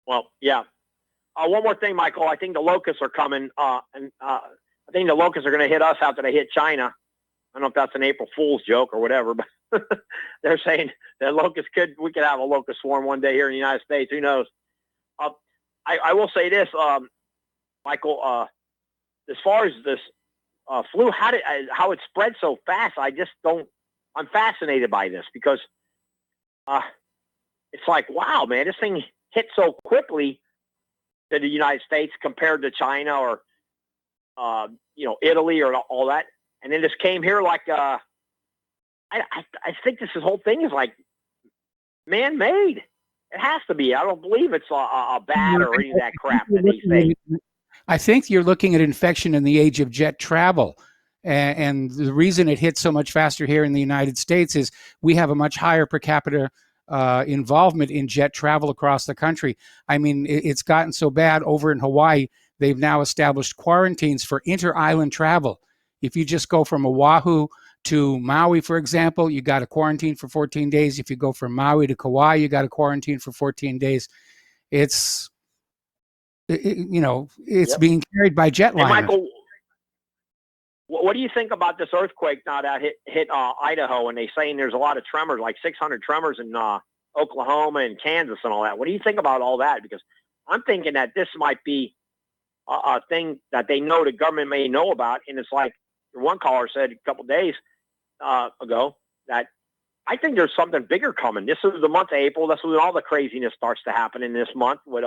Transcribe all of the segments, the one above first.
Well, yeah. One more thing, Michael. I think the locusts are coming, and I think the locusts are going to hit us after they hit China. I don't know if that's an April Fool's joke or whatever, but they're saying that we could have a locust swarm one day here in the United States. Who knows? Uh, I will say this, Michael. As far as this flu, how it spread so fast, I just don't. I'm fascinated by this because uh, it's like, wow, man, this thing hit so quickly to the United States compared to China or Italy or all that, and then this came here like I think this whole thing is like man-made. It has to be. I don't believe it's a bat or any of that crap that they say. I think you're looking at infection in the age of jet travel. And the reason it hits so much faster here in the United States is we have a much higher per capita involvement in jet travel across the country. I mean, it's gotten so bad over in Hawaii, they've now established quarantines for inter-island travel. If you just go from Oahu to Maui, for example, you got a quarantine for 14 days. If you go from Maui to Kauai, you got a quarantine for 14 days. It's Yep. being carried by jetliners. Hey, Michael, what do you think about this earthquake now that hit Idaho, and they saying there's a lot of tremors, like 600 tremors in Oklahoma and Kansas and all that? What do you think about all that? Because I'm thinking that this might be a thing that they know the government may know about, and it's like one caller said a couple of days ago that I think there's something bigger coming. This is the month of April. That's when all the craziness starts to happen in this month. With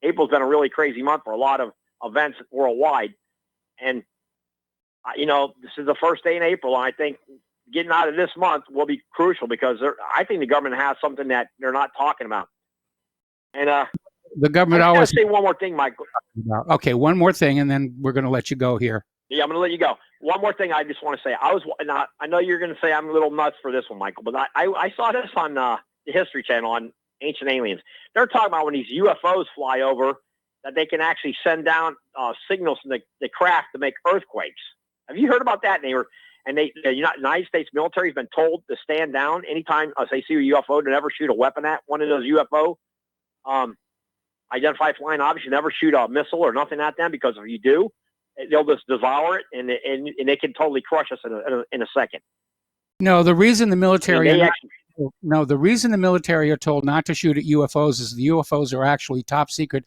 April's been a really crazy month for a lot of events worldwide, and this is the first day in April, and I think getting out of this month will be crucial because I think the government has something that they're not talking about. And the government I always say one more thing, Michael. Okay, one more thing, and then we're going to let you go here. Yeah, I'm going to let you go. One more thing I just want to say. I know you're going to say I'm a little nuts for this one, Michael, but I saw this on the History Channel on Ancient Aliens. They're talking about when these UFOs fly over that they can actually send down signals from the craft to make earthquakes. Have you heard about that? The United States military has been told to stand down anytime they see a UFO, to never shoot a weapon at one of those UFO identified flying objects. You never shoot a missile or nothing at them, because if you do, they'll just devour it and they can totally crush us in a second. No, the reason the military the reason the military are told not to shoot at UFOs is the UFOs are actually top secret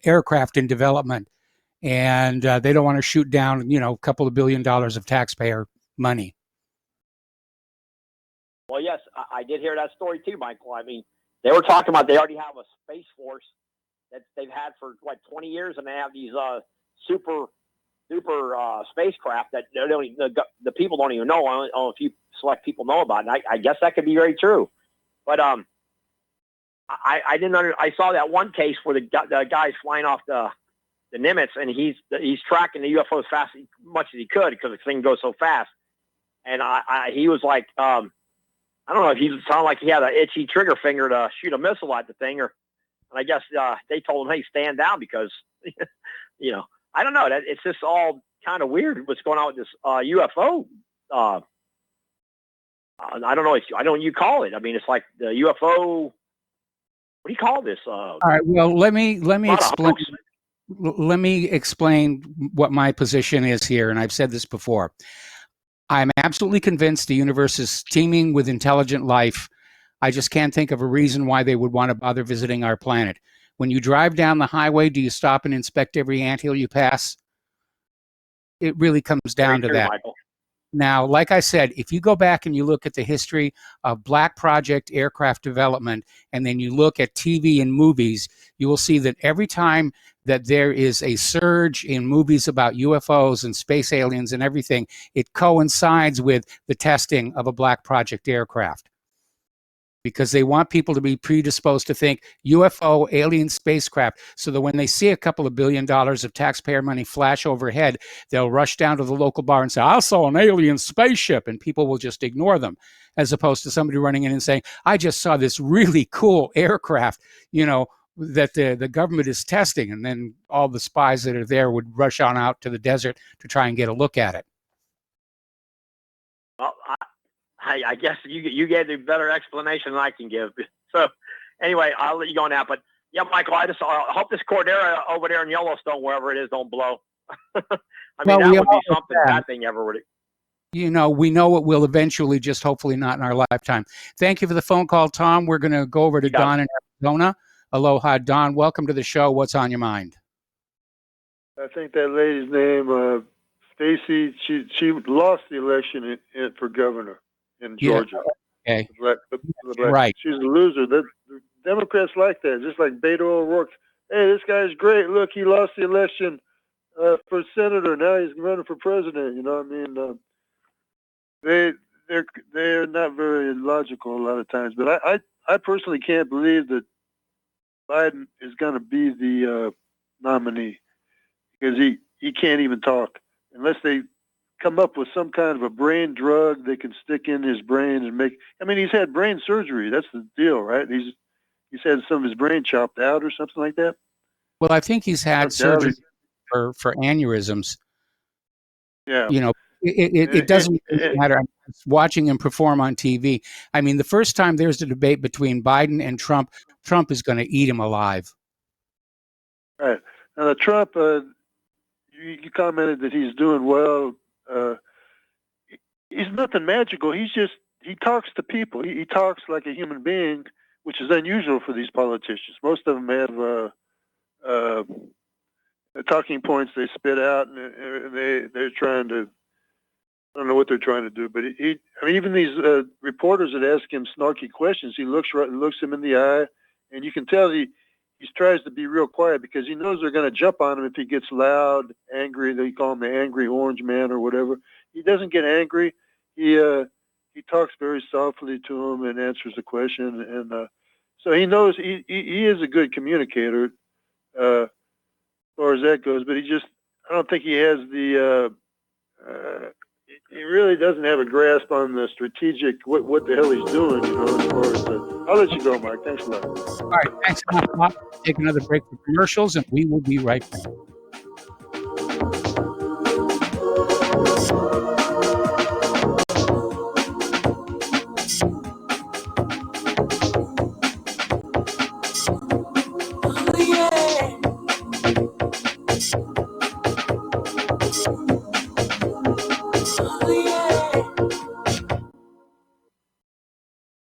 aircraft in development. And they don't want to shoot down, a couple of $1 billion of taxpayer money. Well, yes, I did hear that story too, Michael. I mean, they were talking about they already have a space force that they've had for 20 years, and they have these super spacecraft that the people don't even know. I don't know if you select people know about it. I guess that could be very true, but I didn't I saw that one case where the guy's flying off the Nimitz, and he's tracking the UFO as fast as much as he could because the thing goes so fast. And he was like, I don't know if he sounded like he had an itchy trigger finger to shoot a missile at the thing, and I guess they told him, hey, stand down, because I don't know. It's just all kind of weird what's going on with this UFO. I don't know what you call it. I mean, it's like the UFO. What do you call this? All right. Well, let me explain. Let me explain what my position is here, and I've said this before. I'm absolutely convinced the universe is teeming with intelligent life. I just can't think of a reason why they would want to bother visiting our planet. When you drive down the highway, do you stop and inspect every anthill you pass? It really comes down to that. Michael. Now, like I said, if you go back and you look at the history of Black Project aircraft development, and then you look at TV and movies, you will see that every time that there is a surge in movies about UFOs and space aliens and everything, it coincides with the testing of a Black Project aircraft. Because they want people to be predisposed to think UFO, alien spacecraft, so that when they see a couple of $1 billion of taxpayer money flash overhead, they'll rush down to the local bar and say, I saw an alien spaceship, and people will just ignore them, as opposed to somebody running in and saying, I just saw this really cool aircraft, that the government is testing, and then all the spies that are there would rush on out to the desert to try and get a look at it. Well, I guess you gave the better explanation than I can give. So anyway, I'll let you go on that. But Yeah, Michael, I hope this Cordera over there in Yellowstone, wherever it is, don't blow. I mean, that would be something. That thing ever would. We know it will eventually, just hopefully not in our lifetime. Thank you for the phone call, Tom. We're going to go over to Don in Arizona. Aloha, Don. Welcome to the show. What's on your mind? I think that lady's name, Stacey, she lost the election for governor in Georgia. Yeah. Okay. Right. She's a loser. The Democrats like that, just like Beto O'Rourke. Hey, this guy's great. Look, he lost the election for senator. Now he's running for president. You know what I mean? They're not very logical a lot of times. But I personally can't believe that Biden is going to be the nominee, because he can't even talk unless they come up with some kind of a brain drug they can stick in his brain and make. I mean, he's had brain surgery. That's the deal, right? He's had some of his brain chopped out or something like that. Well, I think he's had surgery for aneurysms. Yeah. You know, it doesn't matter. I'm watching him perform on TV. I mean, the first time there's a debate between Biden and Trump, Trump is going to eat him alive. Right. Now, Trump, you commented that he's doing well. He's nothing magical. He talks to people. He talks like a human being, which is unusual for these politicians. Most of them have talking points they spit out, and they're trying to. I don't know what they're trying to do, but I mean, even these reporters that ask him snarky questions, he looks him in the eye, and you can tell he tries to be real quiet because he knows they're going to jump on him if he gets loud, angry. They call him the angry orange man or whatever. He doesn't get angry. He talks very softly to him and answers the question, and so he knows he is a good communicator as far as that goes. But I don't think he has the. He really doesn't have a grasp on the strategic what the hell he's doing, as far as I'll let you go, Mike. Thanks a lot. All right, thanks a lot. Take another break for commercials, and we will be right back.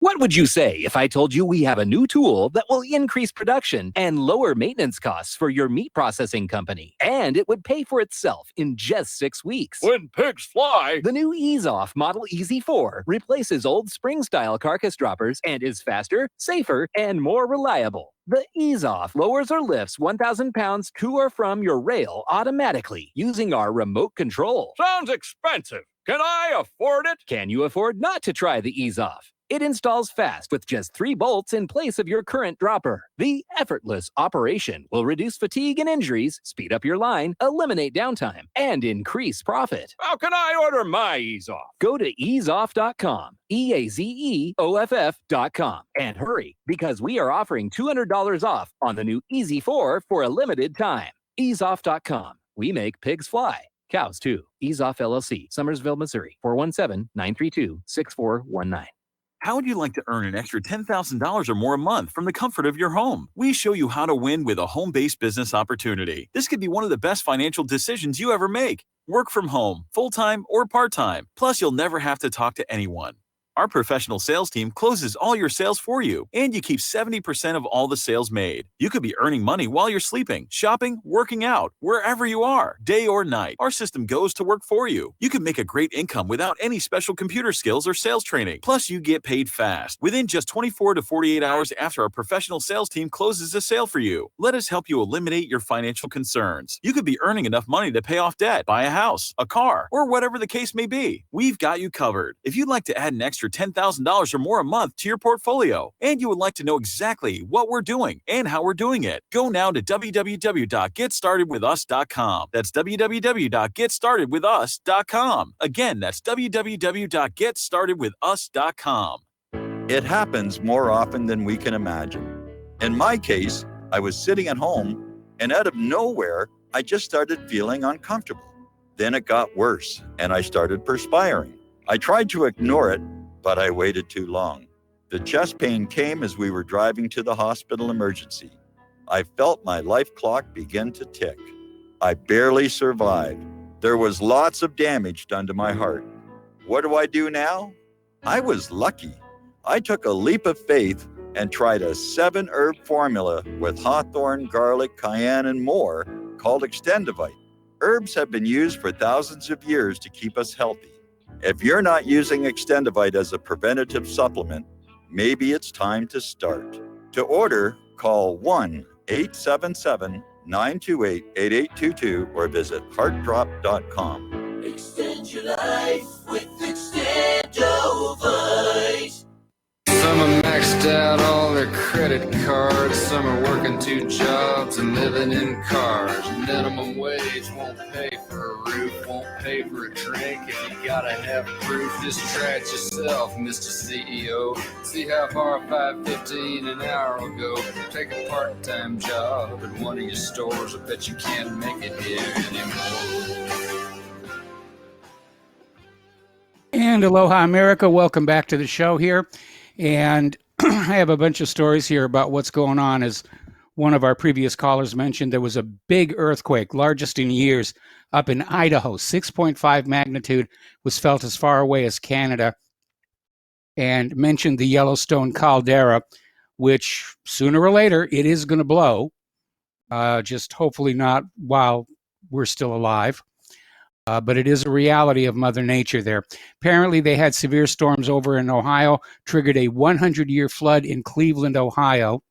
What would you say if I told you we have a new tool that will increase production and lower maintenance costs for your meat processing company? And it would pay for itself in just 6 weeks. When pigs fly! The new EaseOff Model Easy 4 replaces old spring-style carcass droppers and is faster, safer, and more reliable. The EaseOff lowers or lifts 1,000 pounds to or from your rail automatically using our remote control. Sounds expensive. Can I afford it? Can you afford not to try the EaseOff? It installs fast with just 3 bolts in place of your current dropper. The effortless operation will reduce fatigue and injuries, speed up your line, eliminate downtime, and increase profit. How can I order my EaseOff? Go to easeoff.com, EAZEOFF.com, and hurry, because we are offering $200 off on the new Easy 4 for a limited time. Easeoff.com. We make pigs fly. Cows, too. EaseOff LLC, Summersville, Missouri, 417-932-6419. How would you like to earn an extra $10,000 or more a month from the comfort of your home? We show you how to win with a home-based business opportunity. This could be one of the best financial decisions you ever make. Work from home, full-time or part-time. Plus, you'll never have to talk to anyone. Our professional sales team closes all your sales for you, and you keep 70% of all the sales made. You could be earning money while you're sleeping, shopping, working out, wherever you are, day or night. Our system goes to work for you. You can make a great income without any special computer skills or sales training. Plus, you get paid fast, within just 24 to 48 hours after our professional sales team closes a sale for you. Let us help you eliminate your financial concerns. You could be earning enough money to pay off debt, buy a house, a car, or whatever the case may be. We've got you covered. If you'd like to add an extra $10,000 or more a month to your portfolio, and you would like to know exactly what we're doing and how we're doing it, go now to www.getstartedwithus.com. That's www.getstartedwithus.com. Again, that's www.getstartedwithus.com. It happens more often than we can imagine. In my case, I was sitting at home, and out of nowhere, I just started feeling uncomfortable. Then it got worse, and I started perspiring. I tried to ignore it, but I waited too long. The chest pain came as we were driving to the hospital emergency. I felt my life clock begin to tick. I barely survived. There was lots of damage done to my heart. What do I do now? I was lucky. I took a leap of faith and tried a 7-herb formula with hawthorn, garlic, cayenne, and more called Extendivite. Herbs have been used for thousands of years to keep us healthy. If you're not using Extendivite as a preventative supplement, maybe it's time to start. To order, call 1-877-928-8822 or visit heartdrop.com. Extend your life with Extendovite. Some are maxed out on their credit cards. Some are working 2 jobs and living in cars. Minimum wage won't pay for a roof, won't pay for a drink. If you gotta have proof, just try it yourself, Mr. CEO. See how far $5.15 an hour will go. Take a part-time job at one of your stores. I bet you can't make it here anymore. And aloha, America. Welcome back to the show here. And I have a bunch of stories here about what's going on. As one of our previous callers mentioned, there was a big earthquake, largest in years, up in Idaho. 6.5 magnitude, was felt as far away as Canada, and mentioned the Yellowstone caldera, which sooner or later it is going to blow, just hopefully not while we're still alive. But it is a reality of Mother Nature there. Apparently, they had severe storms over in Ohio, triggered a 100-year flood in Cleveland, Ohio.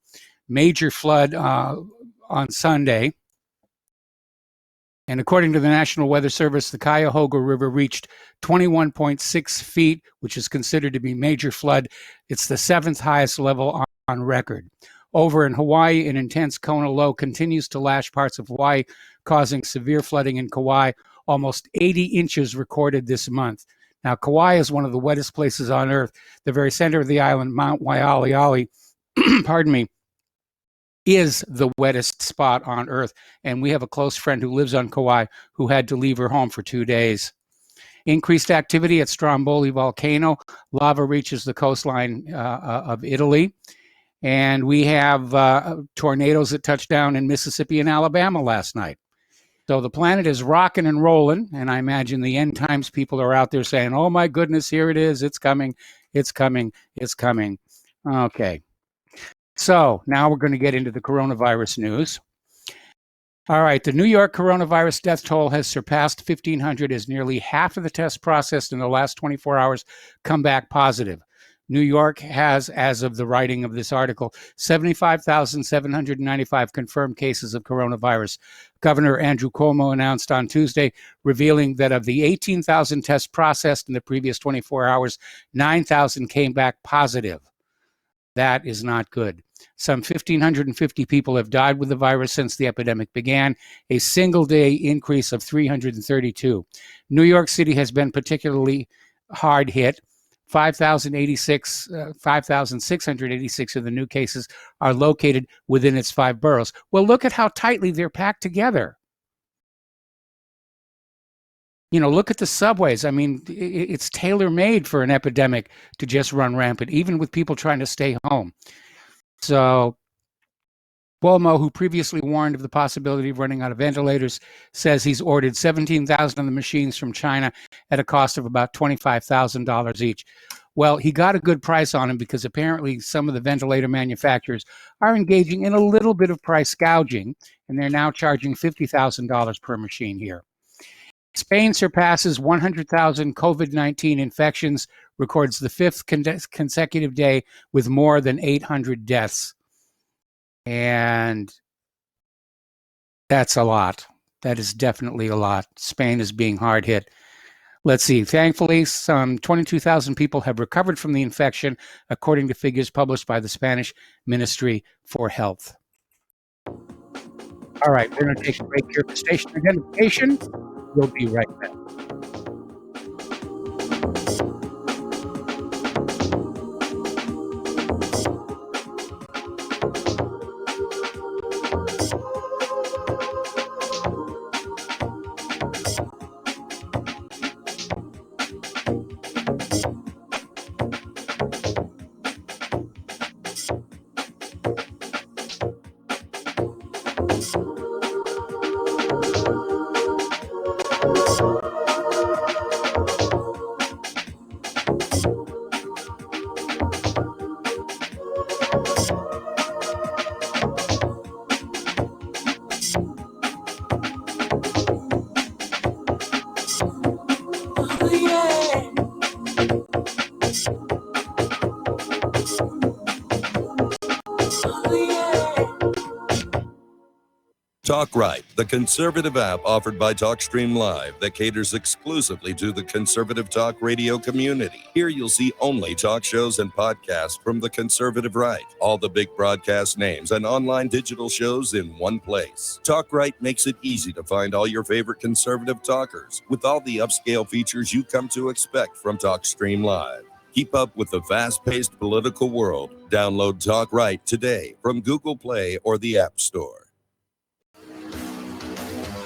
Major flood on Sunday. And according to the National Weather Service, the Cuyahoga River reached 21.6 feet, which is considered to be major flood. It's the 7th highest level on record. Over in Hawaii, an intense Kona low continues to lash parts of Hawaii, causing severe flooding in Kauai. Almost 80 inches recorded this month. Now, Kauai is one of the wettest places on Earth. The very center of the island, Mount Waialeale, pardon me, is the wettest spot on Earth. And we have a close friend who lives on Kauai who had to leave her home for 2 days. Increased activity at Stromboli volcano. Lava reaches the coastline of Italy. And we have tornadoes that touched down in Mississippi and Alabama last night. So the planet is rocking and rolling, and I imagine the end times people are out there saying, oh my goodness, here it is, it's coming, it's coming, it's coming. Okay. So now we're going to get into the coronavirus news. All right, the New York coronavirus death toll has surpassed 1,500 as nearly half of the tests processed in the last 24 hours come back positive. New York has, as of the writing of this article, 75,795 confirmed cases of coronavirus. Governor Andrew Cuomo announced on Tuesday, revealing that of the 18,000 tests processed in the previous 24 hours, 9,000 came back positive. That is not good. Some 1,550 people have died with the virus since the epidemic began, a single-day increase of 332. New York City has been particularly hard hit. 5,686 of the new cases are located within its 5 boroughs. Well, look at how tightly they're packed together. You know, look at the subways. I mean, it's tailor-made for an epidemic to just run rampant, even with people trying to stay home. So Cuomo, who previously warned of the possibility of running out of ventilators, says he's ordered 17,000 of the machines from China at a cost of about $25,000 each. Well, he got a good price on them because apparently some of the ventilator manufacturers are engaging in a little bit of price gouging, and they're now charging $50,000 per machine here. Spain surpasses 100,000 COVID-19 infections, records the 5th consecutive day with more than 800 deaths. And that's a lot. That is definitely a lot. Spain is being hard hit. Let's see. Thankfully, some 22,000 people have recovered from the infection, according to figures published by the Spanish Ministry for Health. All right, we're going to take a break here for station identification. We'll be right back. Talk Right, the conservative app offered by TalkStream Live that caters exclusively to the conservative talk radio community. Here you'll see only talk shows and podcasts from the conservative right, all the big broadcast names and online digital shows in one place. Talk Right makes it easy to find all your favorite conservative talkers with all the upscale features you come to expect from TalkStream Live. Keep up with the fast-paced political world. Download Talk Right today from Google Play or the App Store.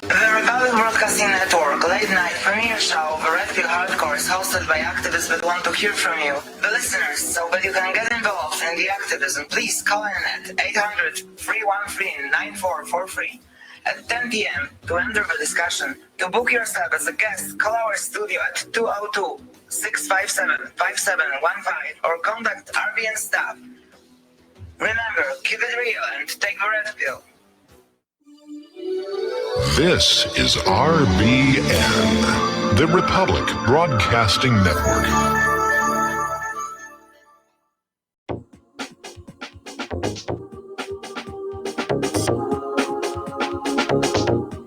The Republic Broadcasting Network late night premiere show of Red Pill Hardcore is hosted by activists that want to hear from you, the listeners. So that you can get involved in the activism, please call in at 800-313-9443 at 10 p.m. to enter the discussion. To book yourself as a guest, call our studio at 202-657-5715 or contact RBN staff. Remember, keep it real and take the Red Pill. This is RBN, the Republic Broadcasting Network.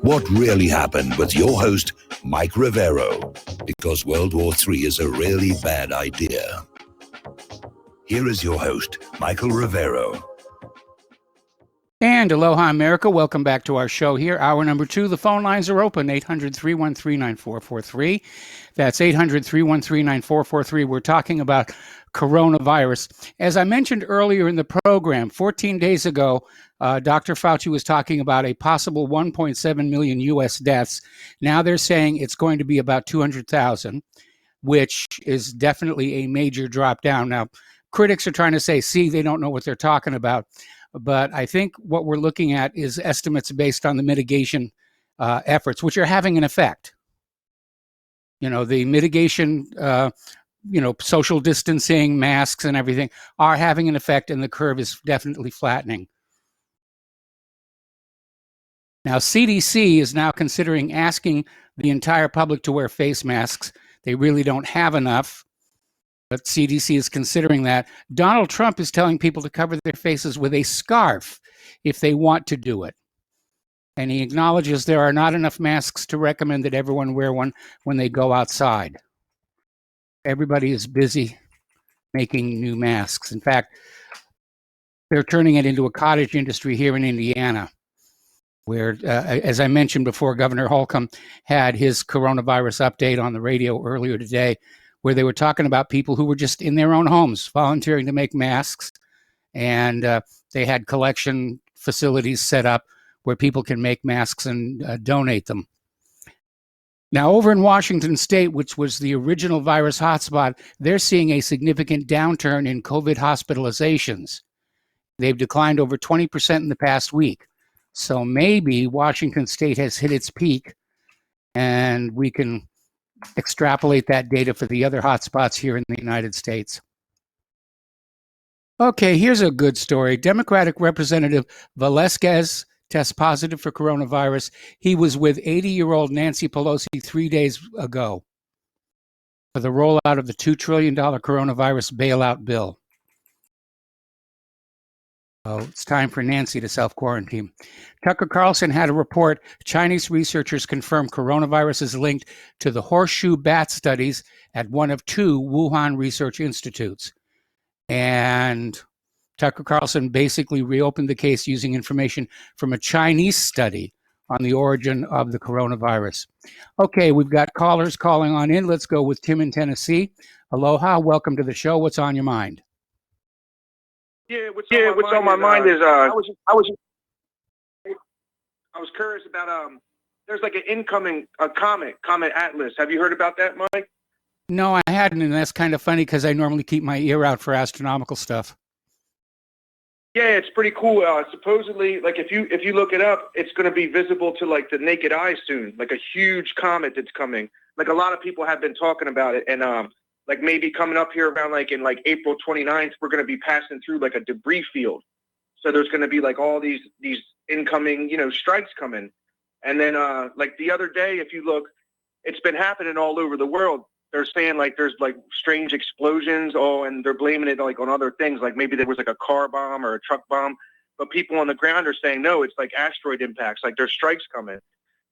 What really happened with your host, Mike Rivero, because World War III is a really bad idea. Here is your host, Michael Rivero. And aloha, America. Welcome back to our show here. Hour number 2. The phone lines are open, 800-313-9443. That's 800-313-9443. We're talking about coronavirus. As I mentioned earlier in the program, 14 days ago, Dr. Fauci was talking about a possible 1.7 million U.S. deaths. Now they're saying it's going to be about 200,000, which is definitely a major drop down. Now, critics are trying to say, see, they don't know what they're talking about. But I think what we're looking at is estimates based on the mitigation efforts, which are having an effect. You know, the mitigation, social distancing, masks and everything are having an effect, and the curve is definitely flattening. Now, CDC is now considering asking the entire public to wear face masks. They really don't have enough. But CDC is considering that. Donald Trump is telling people to cover their faces with a scarf if they want to do it. And he acknowledges there are not enough masks to recommend that everyone wear one when they go outside. Everybody is busy making new masks. In fact, they're turning it into a cottage industry here in Indiana, where, as I mentioned before, Governor Holcomb had his coronavirus update on the radio earlier today, where they were talking about people who were just in their own homes volunteering to make masks. And they had collection facilities set up where people can make masks and donate them. Now, over in Washington State, which was the original virus hotspot, they're seeing a significant downturn in COVID hospitalizations. They've declined over 20% in the past week. So maybe Washington State has hit its peak, and we can extrapolate that data for the other hotspots here in the United States. Okay, here's a good story. Democratic Representative Velasquez tests positive for coronavirus. He was with 80-year-old Nancy Pelosi 3 days ago for the rollout of the $2 trillion coronavirus bailout bill. Oh, it's time for Nancy to self-quarantine. Tucker Carlson had a report. Chinese researchers confirm coronavirus is linked to the horseshoe bat studies at one of 2 Wuhan research institutes. And Tucker Carlson basically reopened the case using information from a Chinese study on the origin of the coronavirus. Okay, we've got callers calling on in. Let's go with Tim in Tennessee. Aloha, welcome to the show. What's on your mind? What's on my mind is I was curious about there's like an incoming Comet Atlas. Have you heard about that, Mike? No, I hadn't, and that's kind of funny because I normally keep my ear out for astronomical stuff. Yeah, it's pretty cool. Supposedly, like if you look it up, it's going to be visible to like the naked eye soon, like a huge comet that's coming. Like a lot of people have been talking about it, and like maybe coming up here around like in like April 29th, we're going to be passing through like a debris field. So there's going to be like all these incoming, strikes coming. And then like the other day, if you look, it's been happening all over the world. they're saying like there's like strange explosions, and they're blaming it like on other things, like maybe there was like a car bomb or a truck bomb. But people on the ground are saying no, it's like asteroid impacts, like there's strikes coming.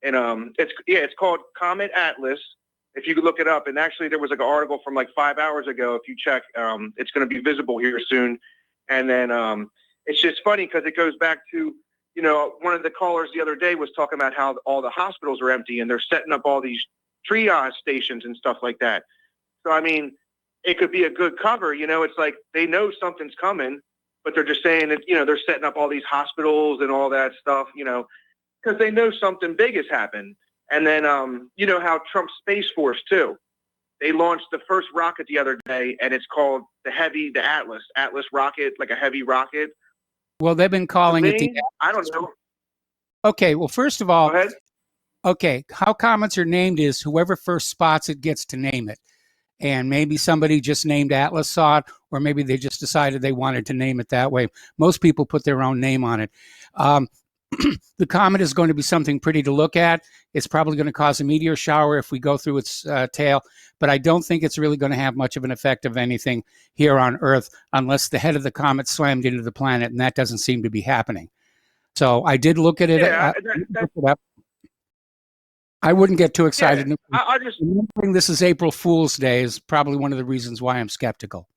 And it's called Comet Atlas. If you could look it up, and actually there was like an article from like 5 hours ago. If you check, it's going to be visible here soon. And then it's just funny because it goes back to, one of the callers the other day was talking about how all the hospitals are empty and they're setting up all these triage stations and stuff like that. So, I mean, it could be a good cover. It's like they know something's coming, but they're just saying that, they're setting up all these hospitals and all that stuff, because they know something big has happened. And then, how Trump's Space Force, too. They launched the first rocket the other day, and it's called the Atlas rocket, like a heavy rocket. Well, they've been calling it the... I don't know. Okay, well, first of all, okay, how comets are named is whoever first spots it gets to name it. And maybe somebody just named Atlas saw it, or maybe they just decided they wanted to name it that way. Most people put their own name on it. The comet is going to be something pretty to look at. It's probably going to cause a meteor shower if we go through its tail, but I don't think it's really going to have much of an effect of anything here on Earth unless the head of the comet slammed into the planet, and that doesn't seem to be happening. So I did look at it. Look it up. I wouldn't get too excited. Yeah, I just remembering this is April Fool's Day is probably one of the reasons why I'm skeptical.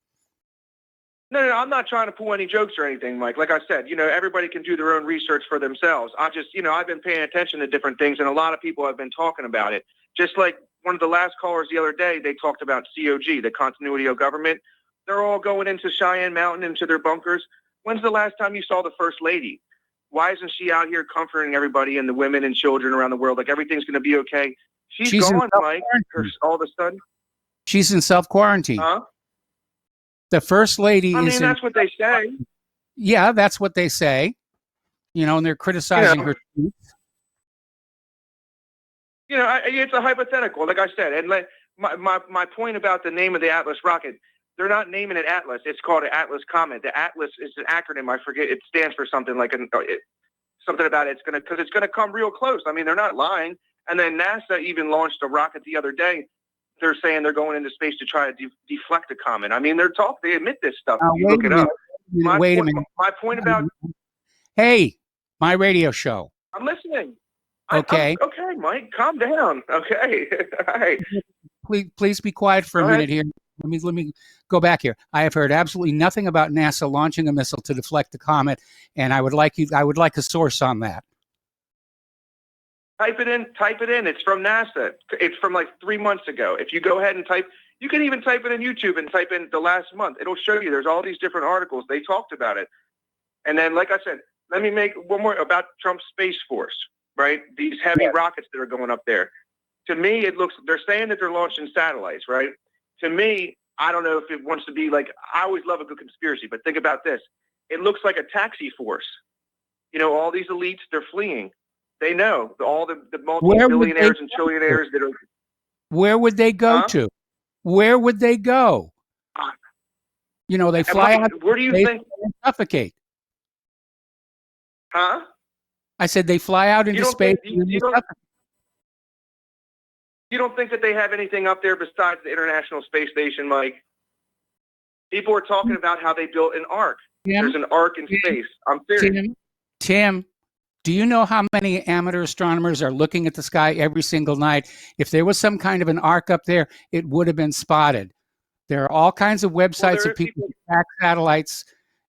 No, I'm not trying to pull any jokes or anything, Mike. Like I said, everybody can do their own research for themselves. I just, I've been paying attention to different things, and a lot of people have been talking about it. Just like one of the last callers the other day, they talked about COG, the continuity of government. They're all going into Cheyenne Mountain, into their bunkers. When's the last time you saw the First Lady? Why isn't she out here comforting everybody and the women and children around the world? Like everything's going to be okay. She's gone, Mike, all of a sudden. She's in self-quarantine. Huh? The First Lady is that's what they say. Yeah, that's what they say. And they're criticizing her tweets. It's a hypothetical, like I said. And my point about the name of the Atlas rocket, they're not naming it Atlas. It's called an Atlas Comet. The Atlas is an acronym. I forget. It stands for something like something about it's going to come real close. I mean, they're not lying. And then NASA even launched a rocket the other day. They're saying they're going into space to try to deflect a comet. I mean, they admit this stuff. You look it up. Wait a minute. My point about... Hey, my radio show. I'm listening. Okay. Okay, Mike, calm down. Okay. All right. Please be quiet for a minute here. Let me go back here. I have heard absolutely nothing about NASA launching a missile to deflect the comet, and I would like a source on that. Type it in. It's from NASA. It's from like 3 months ago. If you go ahead and you can even type it in YouTube and type in the last month. It'll show you. There's all these different articles. They talked about it. And then, like I said, let me make one more about Trump's Space Force, right? These heavy rockets that are going up there. To me, they're saying that they're launching satellites, right? To me, I don't know if it wants to be like, I always love a good conspiracy, but think about this. It looks like a taxi force. All these elites, they're fleeing. They know all the multi-billionaires and trillionaires that are. Where would they go to? Where would they go? They fly out. Where do you think? And suffocate. Huh? I said they fly out into space. You don't think that they have anything up there besides the International Space Station, Mike? People are talking about how they built an ark. There's an ark in space. I'm serious. Tim, do you know how many amateur astronomers are looking at the sky every single night? If there was some kind of an arc up there, it would have been spotted. There are all kinds of websites of people who track satellites,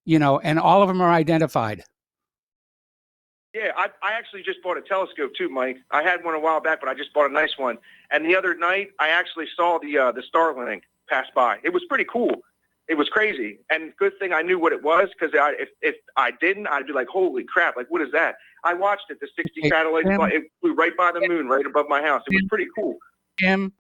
and all of them are identified. Yeah, I actually just bought a telescope too, Mike. I had one a while back, but I just bought a nice one. And the other night, I actually saw the Starlink pass by. It was pretty cool. It was crazy. And good thing I knew what it was, because if I didn't, I'd be like, holy crap, like, what is that? I watched it, the 60 satellites, it flew right by the moon, right above my house. It was pretty cool. Tim,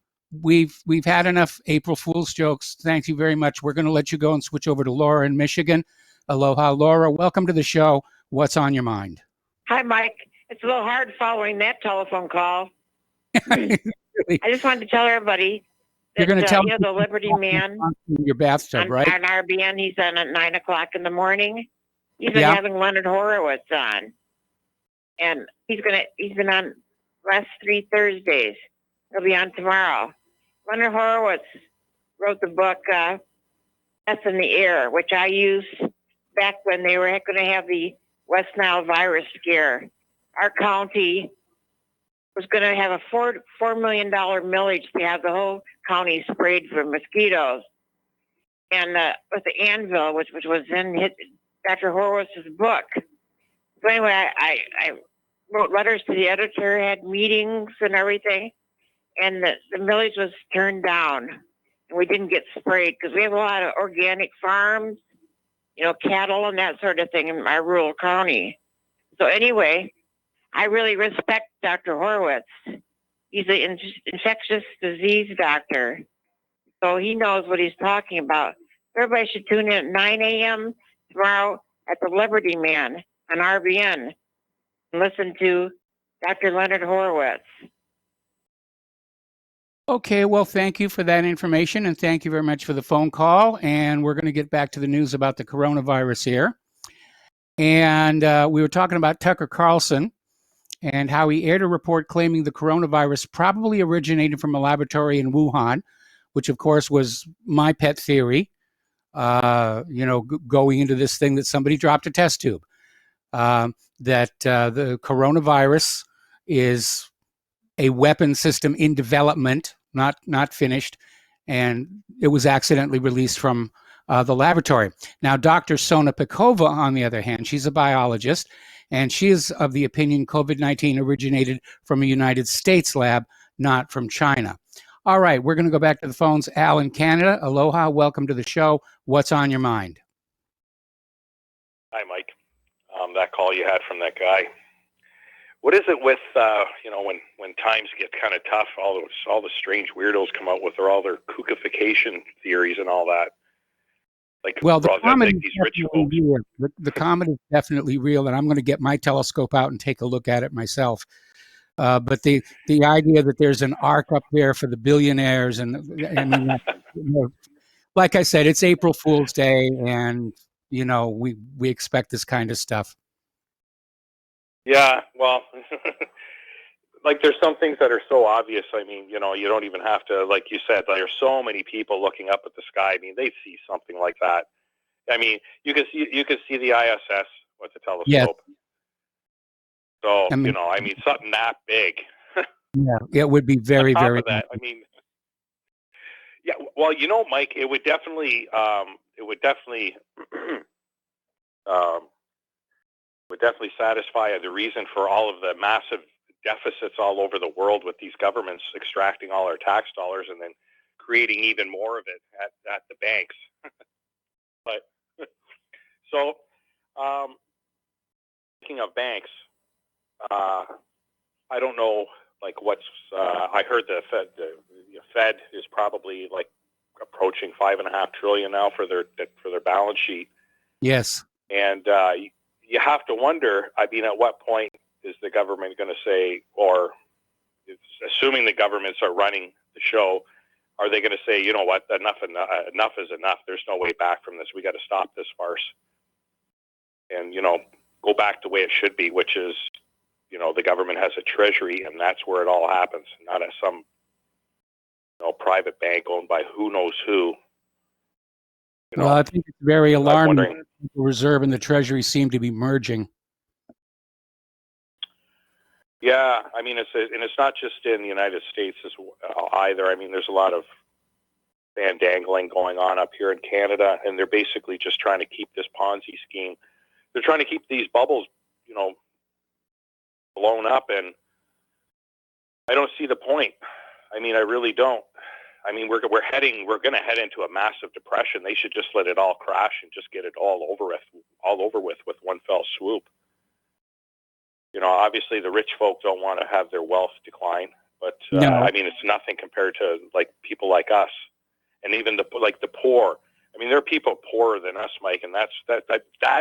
we've had enough April Fool's jokes. Thank you very much. We're going to let you go and switch over to Laura in Michigan. Aloha, Laura. Welcome to the show. What's on your mind? Hi, Mike. It's a little hard following that telephone call. I just wanted to tell everybody that, you're going to tell the Liberty Man in your bathtub, right? On RBN, he's on at 9 o'clock in the morning. He's been having Leonard Horowitz on, and he's been on last 3 Thursdays. He'll be on tomorrow, Leonard Horowitz wrote the book Death in the Air, which I used back when they were going to have the West Nile virus scare. Our county was going to have a $4 million millage to have the whole county sprayed for mosquitoes. And with the anvil, which was in Dr. Horowitz's book. So anyway, I wrote letters to the editor, had meetings and everything, and the millage was turned down. And we didn't get sprayed because we have a lot of organic farms, cattle and that sort of thing in my rural county. So anyway, I really respect Dr. Horowitz. He's an infectious disease doctor, so he knows what he's talking about. Everybody should tune in at 9 a.m. tomorrow at the Liberty Man on RBN and listen to Dr. Leonard Horowitz. Okay, well, thank you for that information, and thank you very much for the phone call. And we're going to get back to the news about the coronavirus here. And we were talking about Tucker Carlson and how he aired a report claiming the coronavirus probably originated from a laboratory in Wuhan, which, of course, was my pet theory, going into this thing that somebody dropped a test tube, that the coronavirus is a weapon system in development, not finished, and it was accidentally released from the laboratory. Now, Dr. Sona Pekova, on the other hand, she's a biologist, and she is of the opinion COVID-19 originated from a United States lab, not from China. All right, we're going to go back to the phones. Al in Canada, aloha, welcome to the show. What's on your mind? Hi, Mike. That call you had from that guy. What is it with when times get kind of tough, all the strange weirdos come out with all their kookification theories and all that? Well, the comet is real. The comet is definitely real, and I'm going to get my telescope out and take a look at it myself. But the idea that there's an arc up there for the billionaires, and I mean, like I said, it's April Fool's Day, and we expect this kind of stuff. Yeah, well, there's some things that are so obvious. I mean, you don't even have to, like you said, there's so many people looking up at the sky. I mean, they see something like that. I mean, you can see the ISS with the telescope. Yeah. So, something that big. Yeah, it would be very, very. Of that, I mean, yeah. Well, Mike, it would definitely satisfy the reason for all of the massive deficits all over the world with these governments extracting all our tax dollars and then creating even more of it at the banks. But so, speaking of banks, I don't know, I heard the Fed is probably approaching $5.5 trillion now for their balance sheet. Yes. And you have to wonder, I mean, at what point is the government going to say, or assuming the governments are running the show, are they going to say, you know what, enough is enough. There's no way back from this. We got to stop this farce. And, go back the way it should be, which is, the government has a treasury, and that's where it all happens, not at some private bank owned by who knows who. Well, I think it's very alarming. The Reserve and the Treasury seem to be merging. Yeah, I mean, it's not just in the United States either. I mean, there's a lot of bandangling going on up here in Canada, and they're basically just trying to keep this Ponzi scheme. They're trying to keep these bubbles, blown up, and I don't see the point. I mean, I really don't. I mean, we're going to head into a massive depression. They should just let it all crash and just get it all over with one fell swoop. Obviously the rich folk don't want to have their wealth decline, but No. I mean, it's nothing compared to people like us, and even the poor. I mean, there are people poorer than us, Mike, and that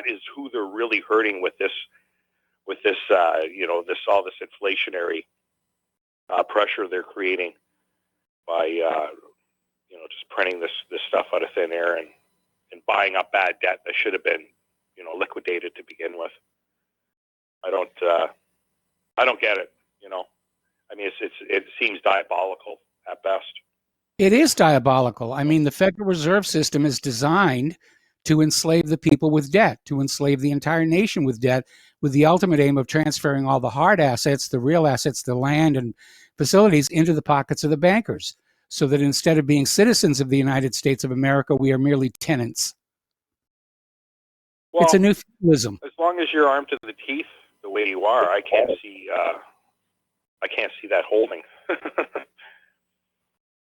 is who they're really hurting with this all this inflationary pressure they're creating by just printing this stuff out of thin air and buying up bad debt that should have been liquidated to begin with. I don't get it. I mean, it seems diabolical at best. It is diabolical. I mean, the Federal Reserve System is designed to enslave the people with debt, to enslave the entire nation with debt, with the ultimate aim of transferring all the hard assets, the real assets, the land and facilities into the pockets of the bankers, so that instead of being citizens of the United States of America, we are merely tenants. Well, it's a new feudalism. As long as you're armed to the teeth the way you are, I can't see that holding.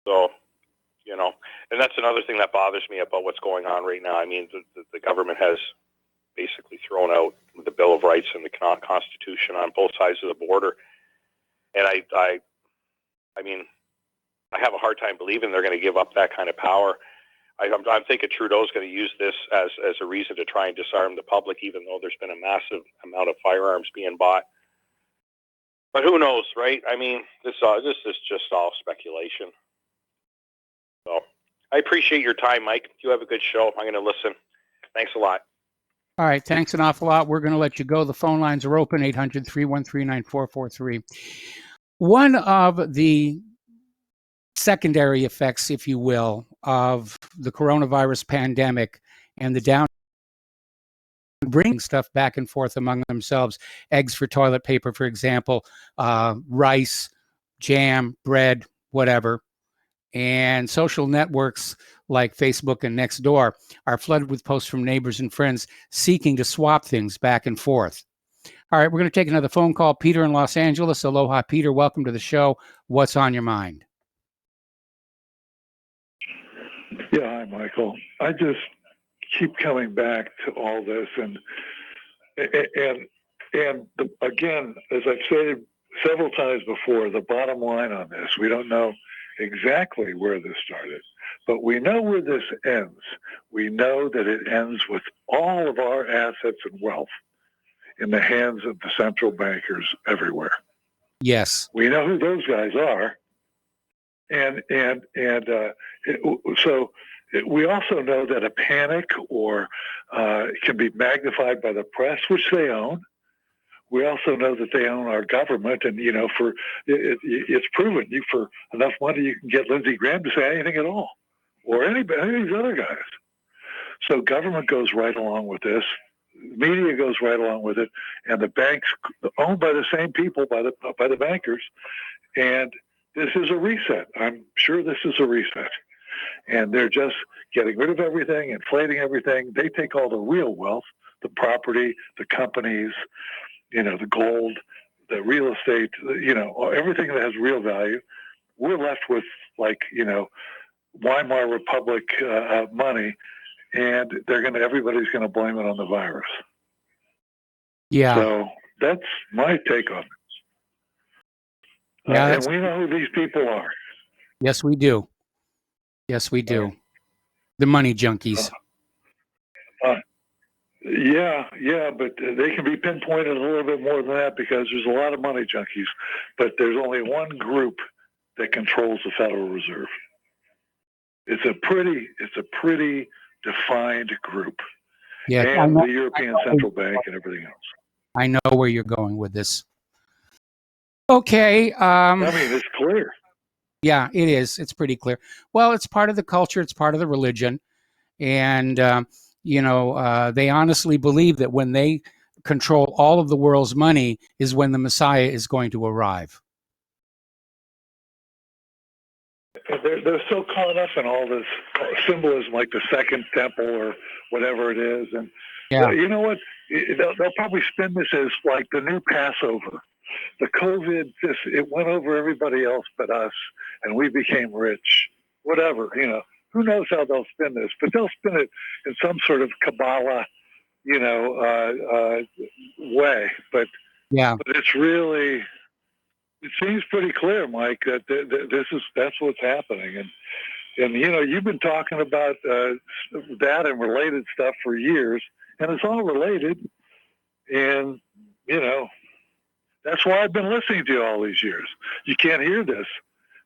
So, and that's another thing that bothers me about what's going on right now. I mean, the government has basically thrown out the Bill of Rights and the Constitution on both sides of the border, and I mean, I have a hard time believing they're going to give up that kind of power. I'm thinking Trudeau's going to use this as a reason to try and disarm the public, even though there's been a massive amount of firearms being bought. But who knows, right? I mean, this is just all speculation. So I appreciate your time, Mike. You have a good show. I'm going to listen. Thanks a lot. All right, thanks an awful lot. We're going to let you go. The phone lines are open, 800-313-9443. One of the secondary effects, if you will, of the coronavirus pandemic and the down bringing stuff back and forth among themselves, eggs for toilet paper, for example, rice, jam, bread, whatever. And social networks like Facebook and Nextdoor are flooded with posts from neighbors and friends seeking to swap things back and forth. All right, we're going to take another phone call. Peter in Los Angeles. Aloha, Peter. Welcome to the show. What's on your mind? Yeah, hi, Michael. I just keep coming back to all this, and again, as I've said several times before, the bottom line on this, we don't know exactly where this started, but we know where this ends. We know that it ends with all of our assets and wealth in the hands of the central bankers everywhere. Yes. We know who those guys are. So we also know that a panic or can be magnified by the press, which they own. We also know that they own our government, and it's proven. For enough money, you can get Lindsey Graham to say anything at all, or any of these other guys. So government goes right along with this. Media goes right along with it, and the banks owned by the same people, by the bankers, and this is a reset. I'm sure this is a reset. And they're just getting rid of everything, inflating everything. They take all the real wealth, the property, the companies, the gold, the real estate, everything that has real value. We're left with Weimar Republic money, and everybody's going to blame it on the virus. Yeah. So that's my take on it. And we know who these people are. Yes, we do. Yes, we do. The money junkies. Yeah, but they can be pinpointed a little bit more than that because there's a lot of money junkies, but there's only one group that controls the Federal Reserve. It's a pretty defined group. Yeah, and the European Central Bank and everything else. I know where you're going with this. Okay. I mean, it's clear. Yeah, it is. It's pretty clear. Well, it's part of the culture. It's part of the religion. And, they honestly believe that when they control all of the world's money is when the Messiah is going to arrive. They're so caught up in all this symbolism, like the Second Temple or whatever it is. And you know what? They'll probably spin this as like the new Passover. The COVID, it went over everybody else but us, and we became rich. Whatever, who knows how they'll spin this? But they'll spin it in some sort of Kabbalah, way. But it's really, it seems pretty clear, Mike, that that's what's happening. And you've been talking about that and related stuff for years, and it's all related. And that's why I've been listening to you all these years. You can't hear this.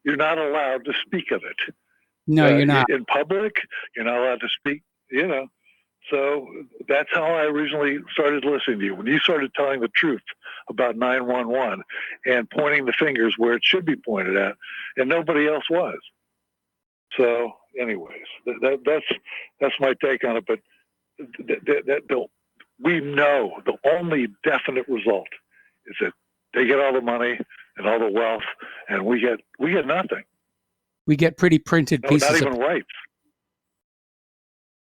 You're not allowed to speak of it. No, you're not. In public, you're not allowed to speak, So that's how I originally started listening to you. When you started telling the truth about 911 and pointing the fingers where it should be pointed at, and nobody else was. So, anyways, that's my take on it. But we know the only definite result is that they get all the money and all the wealth, and we get nothing. We get pretty printed pieces. Not even rights.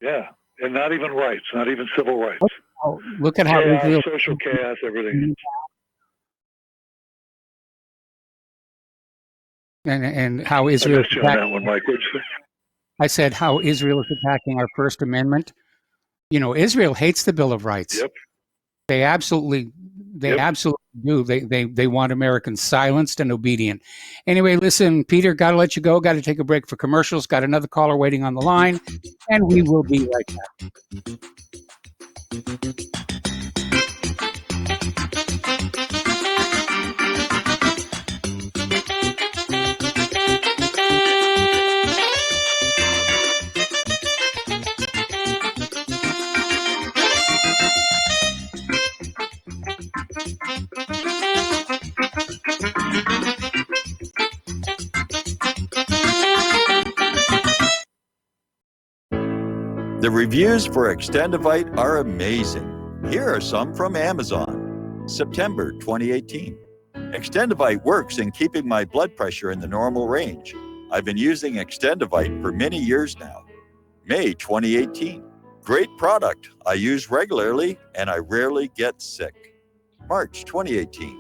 Yeah, and not even rights, not even civil rights. Oh, look at how chaos, social chaos, everything. And how Israel. I missed you on that one, Mike. What'd you say? I said how Israel is attacking our First Amendment. You know, Israel hates the Bill of Rights. Yep. They absolutely do. They want Americans silenced and obedient. Anyway, listen, Peter, got to let you go. Got to take a break for commercials. Got another caller waiting on the line, and we will be right back. The reviews for Extendivite are amazing. Here are some from Amazon. September 2018. Extendivite works in keeping my blood pressure in the normal range. I've been using Extendivite for many years now. May 2018. Great product. I use regularly and I rarely get sick. March 2018.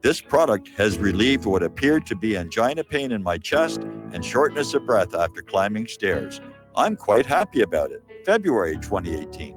This product has relieved what appeared to be angina pain in my chest and shortness of breath after climbing stairs. I'm quite happy about it. February 2018.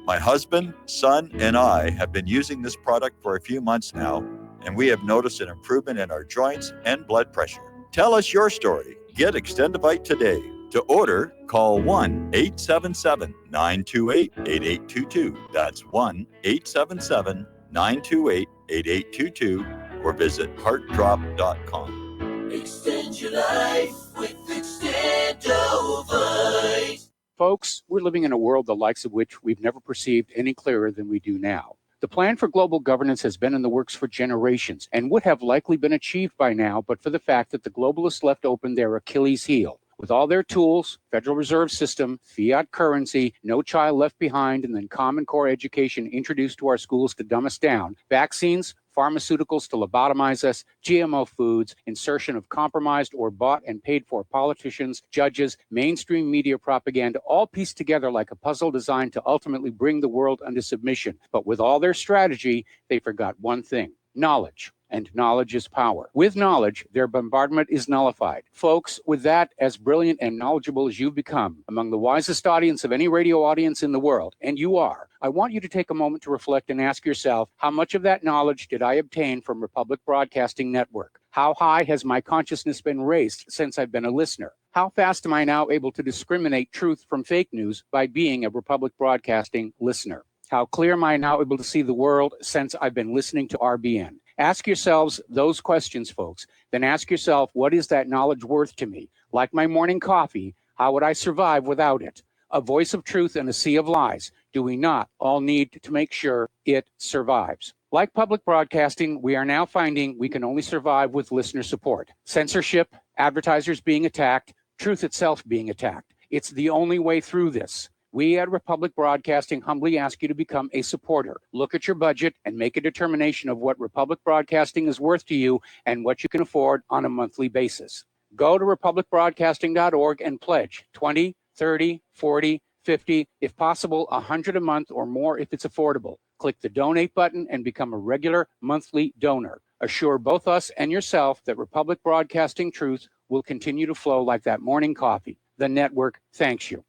My husband, son, and I have been using this product for a few months now, and we have noticed an improvement in our joints and blood pressure. Tell us your story. Get Extendivite today. To order, call 1-877-928-8822. That's 1-877-928-8822 or visit heartdrop.com. Extend your life with Extendovite. Folks, we're living in a world the likes of which we've never perceived any clearer than we do now. The plan for global governance has been in the works for generations and would have likely been achieved by now, but for the fact that the globalists left open their Achilles heel. With all their tools, Federal Reserve System, fiat currency, no child left behind, and then Common Core education introduced to our schools to dumb us down, vaccines, pharmaceuticals to lobotomize us, GMO foods, insertion of compromised or bought and paid for politicians, judges, mainstream media propaganda, all pieced together like a puzzle designed to ultimately bring the world under submission. But with all their strategy, they forgot one thing: knowledge. And knowledge is power. With knowledge, their bombardment is nullified. Folks, with that, as brilliant and knowledgeable as you've become, among the wisest audience of any radio audience in the world, and you are, I want you to take a moment to reflect and ask yourself, how much of that knowledge did I obtain from Republic Broadcasting Network? How high has my consciousness been raised since I've been a listener? How fast am I now able to discriminate truth from fake news by being a Republic Broadcasting listener? How clear am I now able to see the world since I've been listening to RBN? Ask yourselves those questions, folks. Then ask yourself, what is that knowledge worth to me? Like my morning coffee, how would I survive without it? A voice of truth in a sea of lies. Do we not all need to make sure it survives? Like public broadcasting, we are now finding we can only survive with listener support. Censorship, advertisers being attacked, truth itself being attacked. It's the only way through this. We at Republic Broadcasting humbly ask you to become a supporter. Look at your budget and make a determination of what Republic Broadcasting is worth to you and what you can afford on a monthly basis. Go to republicbroadcasting.org and pledge 20, 30, 40, 50, if possible, 100 a month or more if it's affordable. Click the donate button and become a regular monthly donor. Assure both us and yourself that Republic Broadcasting truth will continue to flow like that morning coffee. The network thanks you.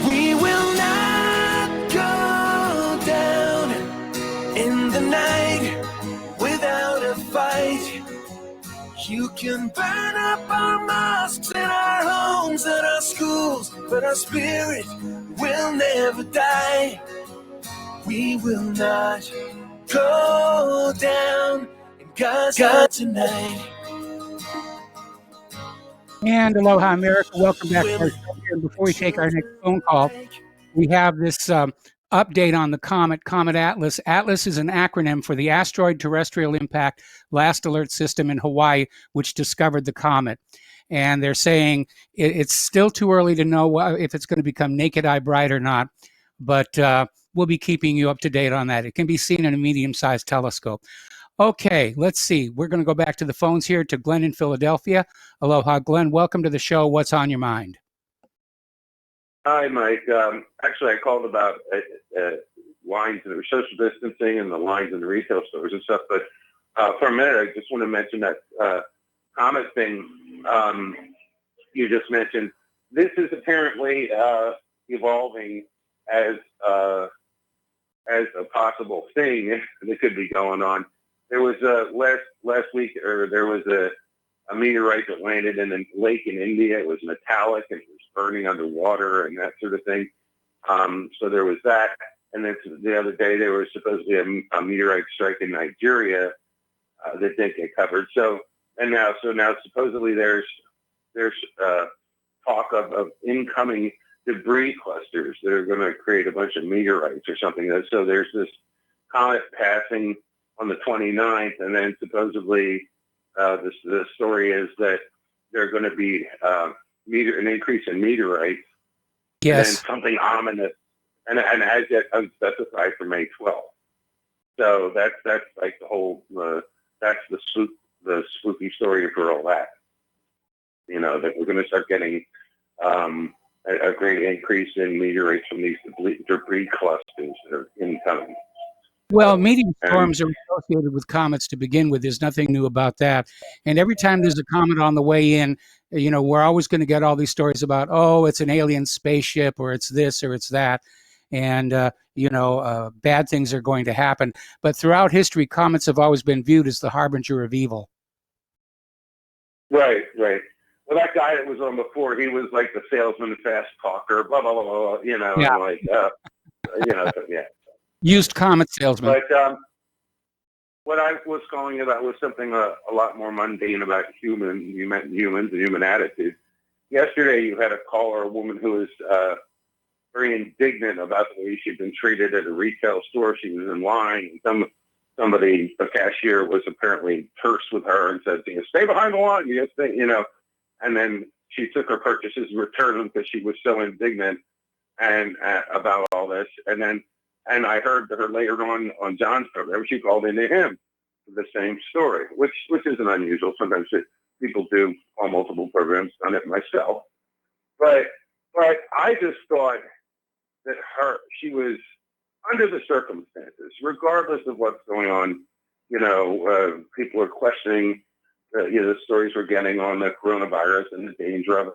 We will not go down in the night without a fight. You can burn up our mosques and our homes and our schools, but our spirit will never die. We will not go down in God's God tonight. And aloha, America. Welcome back to our show here. And before we take our next phone call, we have this update on the Comet Atlas. Atlas is an acronym for the Asteroid Terrestrial Impact Last Alert System in Hawaii, which discovered the comet. and they're saying it's still too early to know if it's going to become naked eye bright or not, but we'll be keeping you up to date on that. It can be seen in a medium-sized telescope. Okay, let's see. We're going to go back to the phones here to Glenn in Philadelphia. Aloha, Glenn. Welcome to the show. What's on your mind? Hi, Mike. Actually, I called about lines and social distancing and the lines in the retail stores and stuff. But for a minute, I just want to mention that comet thing you just mentioned. This is apparently evolving as a possible thing that could be going on. There was last week, or there was a meteorite that landed in a lake in India. It was metallic and it was burning underwater and that sort of thing. So there was that. And then the other day there was supposedly a meteorite strike in Nigeria that didn't get covered. So now supposedly there's talk of incoming debris clusters that are going to create a bunch of meteorites or something. So there's this comet passing on the 29th, and then supposedly the story is that there are going to be an increase in meteorites. Yes. And then something ominous, and as yet unspecified for May 12th. So that's like the whole that's the spooky story for all that. You know, that we're going to start getting a great increase in meteorites from these debris clusters that are incoming. Well, meteor storms are associated with comets to begin with. There's nothing new about that. And every time there's a comet on the way in, you know, we're always going to get all these stories about, oh, it's an alien spaceship, or it's this, or it's that. And, bad things are going to happen. But throughout history, comets have always been viewed as the harbinger of evil. Right. Well, that guy that was on before, he was like the salesman, fast talker, blah, blah, blah, blah, yeah. Used comet salesman. But what I was calling about was something a lot more mundane about humans and human attitude. Yesterday, you had a caller, a woman who was very indignant about the way she'd been treated at a retail store. She was in line, and somebody, a cashier, was apparently terse with her and said, "Stay behind the line, And then she took her purchases and returned them because she was so indignant and about all this. And I heard her later on John's program, she called into him for the same story, which isn't unusual. Sometimes people do on multiple programs, done it myself. But I just thought that she was, under the circumstances, regardless of what's going on, people are questioning the stories we're getting on the coronavirus and the danger of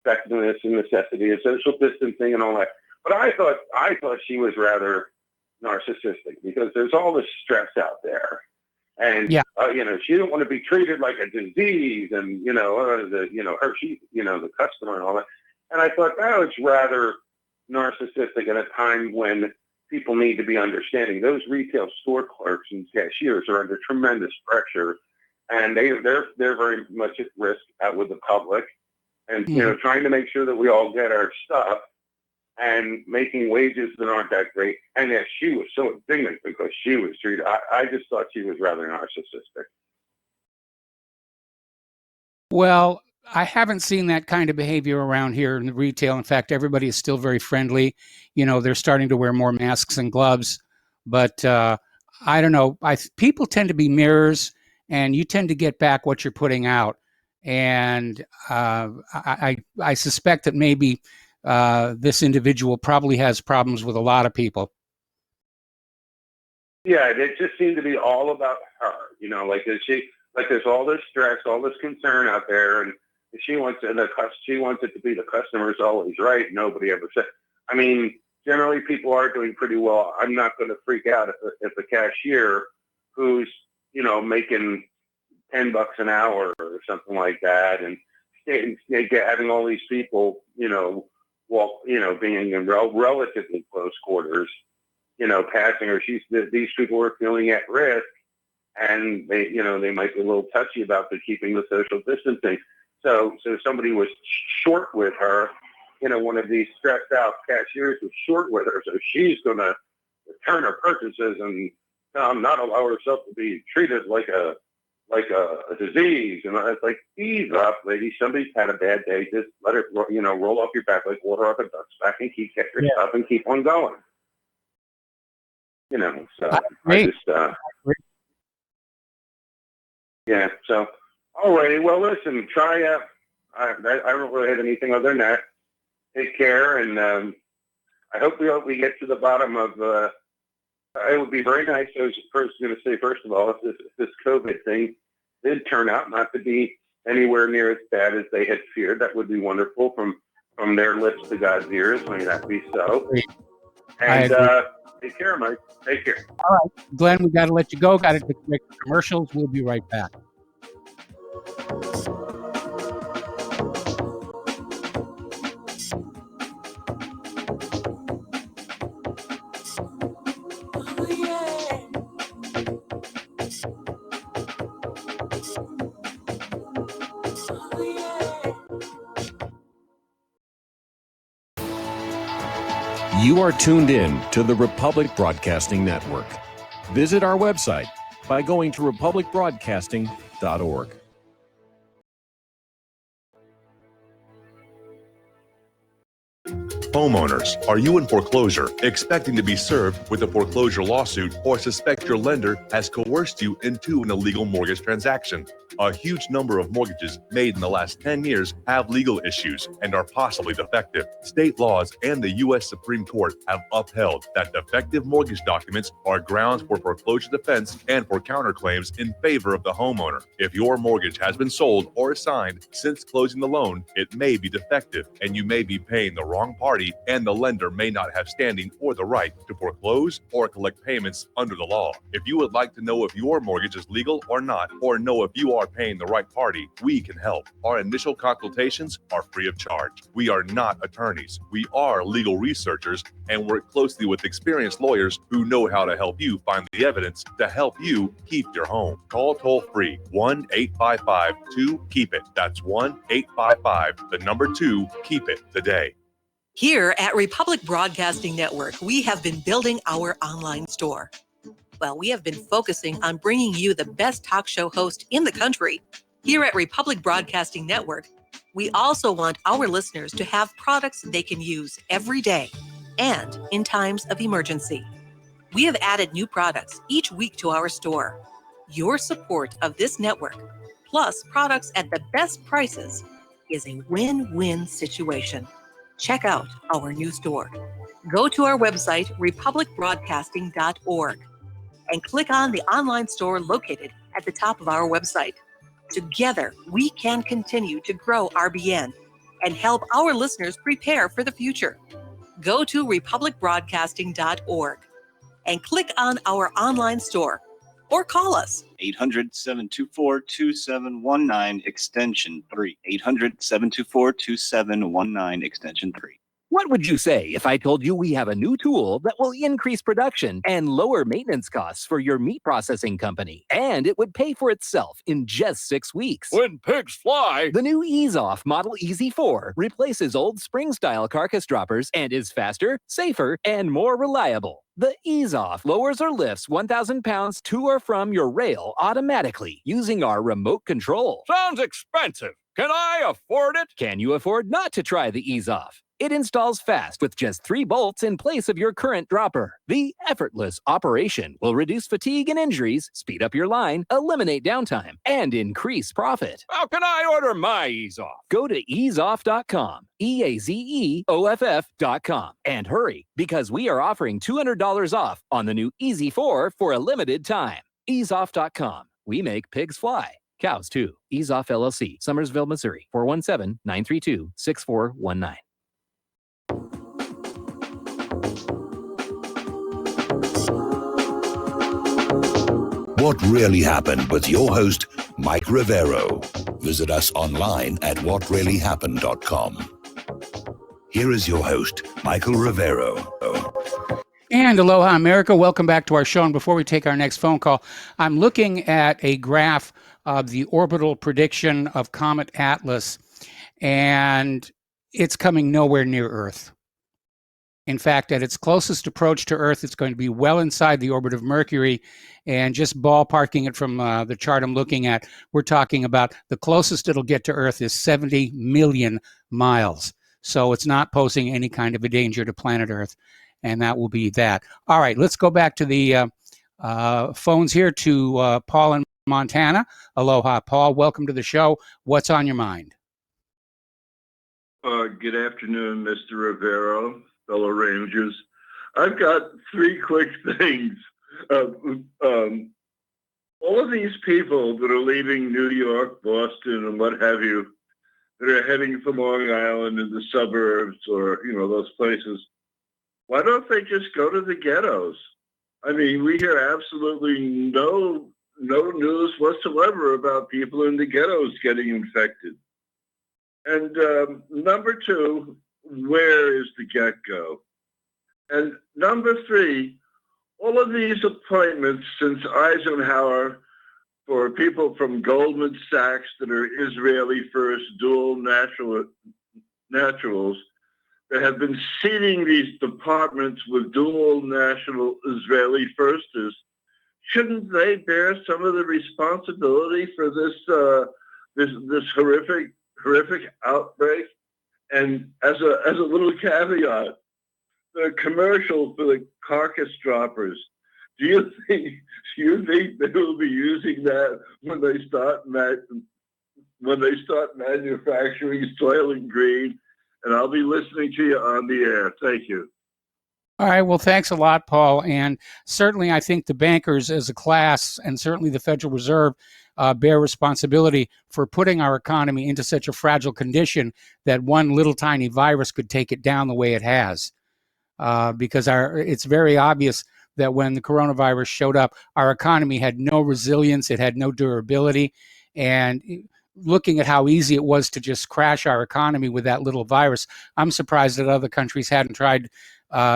effectiveness and necessity of social distancing and all that. But I thought she was rather narcissistic, because there's all this stress out there, and she didn't want to be treated like a disease, and the customer and all that. And I thought that was rather narcissistic at a time when people need to be understanding. Those retail store clerks and cashiers are under tremendous pressure, and they're very much at risk out with the public, and trying to make sure that we all get our stuff, and making wages that aren't that great. And yet she was so indignant because she was treated. I just thought she was rather narcissistic. Well, I haven't seen that kind of behavior around here in the retail. In fact, everybody is still very friendly. They're starting to wear more masks and gloves. But I don't know. People tend to be mirrors, and you tend to get back what you're putting out. And I suspect that maybe this individual probably has problems with a lot of people. Yeah, it just seemed to be all about her. There's all this stress, all this concern out there, and she wants it to be the customer's always right. Nobody ever said. I mean, generally people are doing pretty well. I'm not going to freak out if the cashier who's making $10 an hour or something like that, and having all these people being in relatively close quarters, passing her. These people were feeling at risk, and they might be a little touchy about keeping the social distancing. So somebody was short with her. One of these stressed out cashiers was short with her, so she's going to return her purchases and not allow herself to be treated like a like a disease. And it's like, ease up, lady. Somebody's had a bad day. Just let it, roll off your back like water off a duck's back and get your stuff and keep on going. So I just, yeah. So, all righty. Well, listen, try, I don't really have anything other than that. Take care. And I hope we get to the bottom of, it would be very nice. I was first going to say, first of all, if this COVID thing did turn out not to be anywhere near as bad as they had feared, that would be wonderful from their lips to God's ears. May that be so. And take care, Mike. Take care. All right, Glenn, we got to let you go. Got to make commercials. We'll be right back. You are tuned in to the Republic Broadcasting Network. Visit our website by going to republicbroadcasting.org. Homeowners, are you in foreclosure, expecting to be served with a foreclosure lawsuit, or suspect your lender has coerced you into an illegal mortgage transaction? A huge number of mortgages made in the last 10 years have legal issues and are possibly defective. State laws and the U.S. Supreme Court have upheld that defective mortgage documents are grounds for foreclosure defense and for counterclaims in favor of the homeowner. If your mortgage has been sold or assigned since closing the loan, it may be defective and you may be paying the wrong party, and the lender may not have standing or the right to foreclose or collect payments under the law. If you would like to know if your mortgage is legal or not, or know if you are paying the right party, we can help. Our initial consultations are free of charge. We are not attorneys. We are legal researchers and work closely with experienced lawyers who know how to help you find the evidence to help you keep your home. Call toll free 1-855-2-KEEP-IT. That's 1-855-2-KEEP-IT today. Here at Republic Broadcasting Network, we have been building our online store. Well, we have been focusing on bringing you the best talk show host in the country. Here at Republic Broadcasting Network, we also want our listeners to have products they can use every day and in times of emergency. We have added new products each week to our store. Your support of this network, plus products at the best prices, is a win-win situation. Check out our new store. Go to our website, republicbroadcasting.org, and click on the online store located at the top of our website. Together, we can continue to grow RBN and help our listeners prepare for the future. Go to republicbroadcasting.org and click on our online store or call us. 800-724-2719, extension 3. 800-724-2719, extension 3. What would you say if I told you we have a new tool that will increase production and lower maintenance costs for your meat processing company? And it would pay for itself in just 6 weeks. When pigs fly! The new EaseOff Model EZ4 replaces old spring-style carcass droppers and is faster, safer, and more reliable. The EaseOff lowers or lifts 1,000 pounds to or from your rail automatically using our remote control. Sounds expensive. Can I afford it? Can you afford not to try the EaseOff? It installs fast with just 3 bolts in place of your current dropper. The effortless operation will reduce fatigue and injuries, speed up your line, eliminate downtime, and increase profit. How can I order my EaseOff? Go to easeoff.com, EAZEOFF.com, and hurry because we are offering $200 off on the new EZ4 for a limited time. Easeoff.com. We make pigs fly. Cows too. EaseOff LLC, Summersville, Missouri, 417-932-6419. What Really Happened with your host, Mike Rivero. Visit us online at whatreallyhappened.com. Here is your host, Michael Rivero. And aloha, America. Welcome back to our show. And before we take our next phone call, I'm looking at a graph of the orbital prediction of Comet Atlas, and it's coming nowhere near Earth. In fact, at its closest approach to Earth, it's going to be well inside the orbit of Mercury. And just ballparking it from the chart I'm looking at, we're talking about the closest it'll get to Earth is 70 million miles. So it's not posing any kind of a danger to planet Earth. And that will be that. All right, let's go back to the phones here to Paul in Montana. Aloha, Paul. Welcome to the show. What's on your mind? Good afternoon, Mr. Rivero, fellow Rangers. I've got three quick things. All of these people that are leaving New York, Boston, and what have you, that are heading for Long Island and the suburbs or, those places, why don't they just go to the ghettos? I mean, we hear absolutely no news whatsoever about people in the ghettos getting infected. And number two, where is the get-go? And number three, all of these appointments since Eisenhower for people from Goldman Sachs that are Israeli first, dual naturals, that have been seeding these departments with dual national Israeli firsters, shouldn't they bear some of the responsibility for this horrific outbreak? And as a little caveat, the commercial for the carcass droppers, do you think they will be using that when they start manufacturing Soylent Green? And I'll be listening to you on the air. Thank you. All right. Well, thanks a lot, Paul. And certainly, I think the bankers as a class, and certainly the Federal Reserve, bear responsibility for putting our economy into such a fragile condition that one little tiny virus could take it down the way it has. Because it's very obvious that when the coronavirus showed up, our economy had no resilience, it had no durability. And looking at how easy it was to just crash our economy with that little virus, I'm surprised that other countries hadn't tried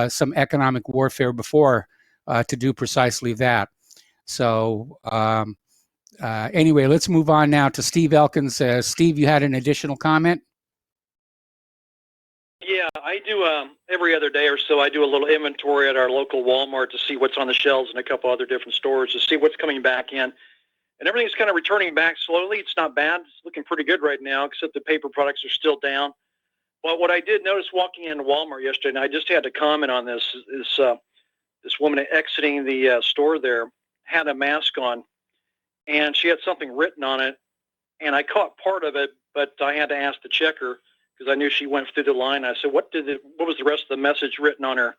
some economic warfare before to do precisely that. So anyway, let's move on now to Steve Elkins. Steve, you had an additional comment? Yeah, I do every other day or so. I do a little inventory at our local Walmart to see what's on the shelves and a couple other different stores to see what's coming back in. And everything's kind of returning back slowly. It's not bad. It's looking pretty good right now, except the paper products are still down. But what I did notice walking into Walmart yesterday, and I just had to comment on this, is this woman exiting the store there had a mask on, and she had something written on it. And I caught part of it, but I had to ask the checker because I knew she went through the line. I said, "What was the rest of the message written on her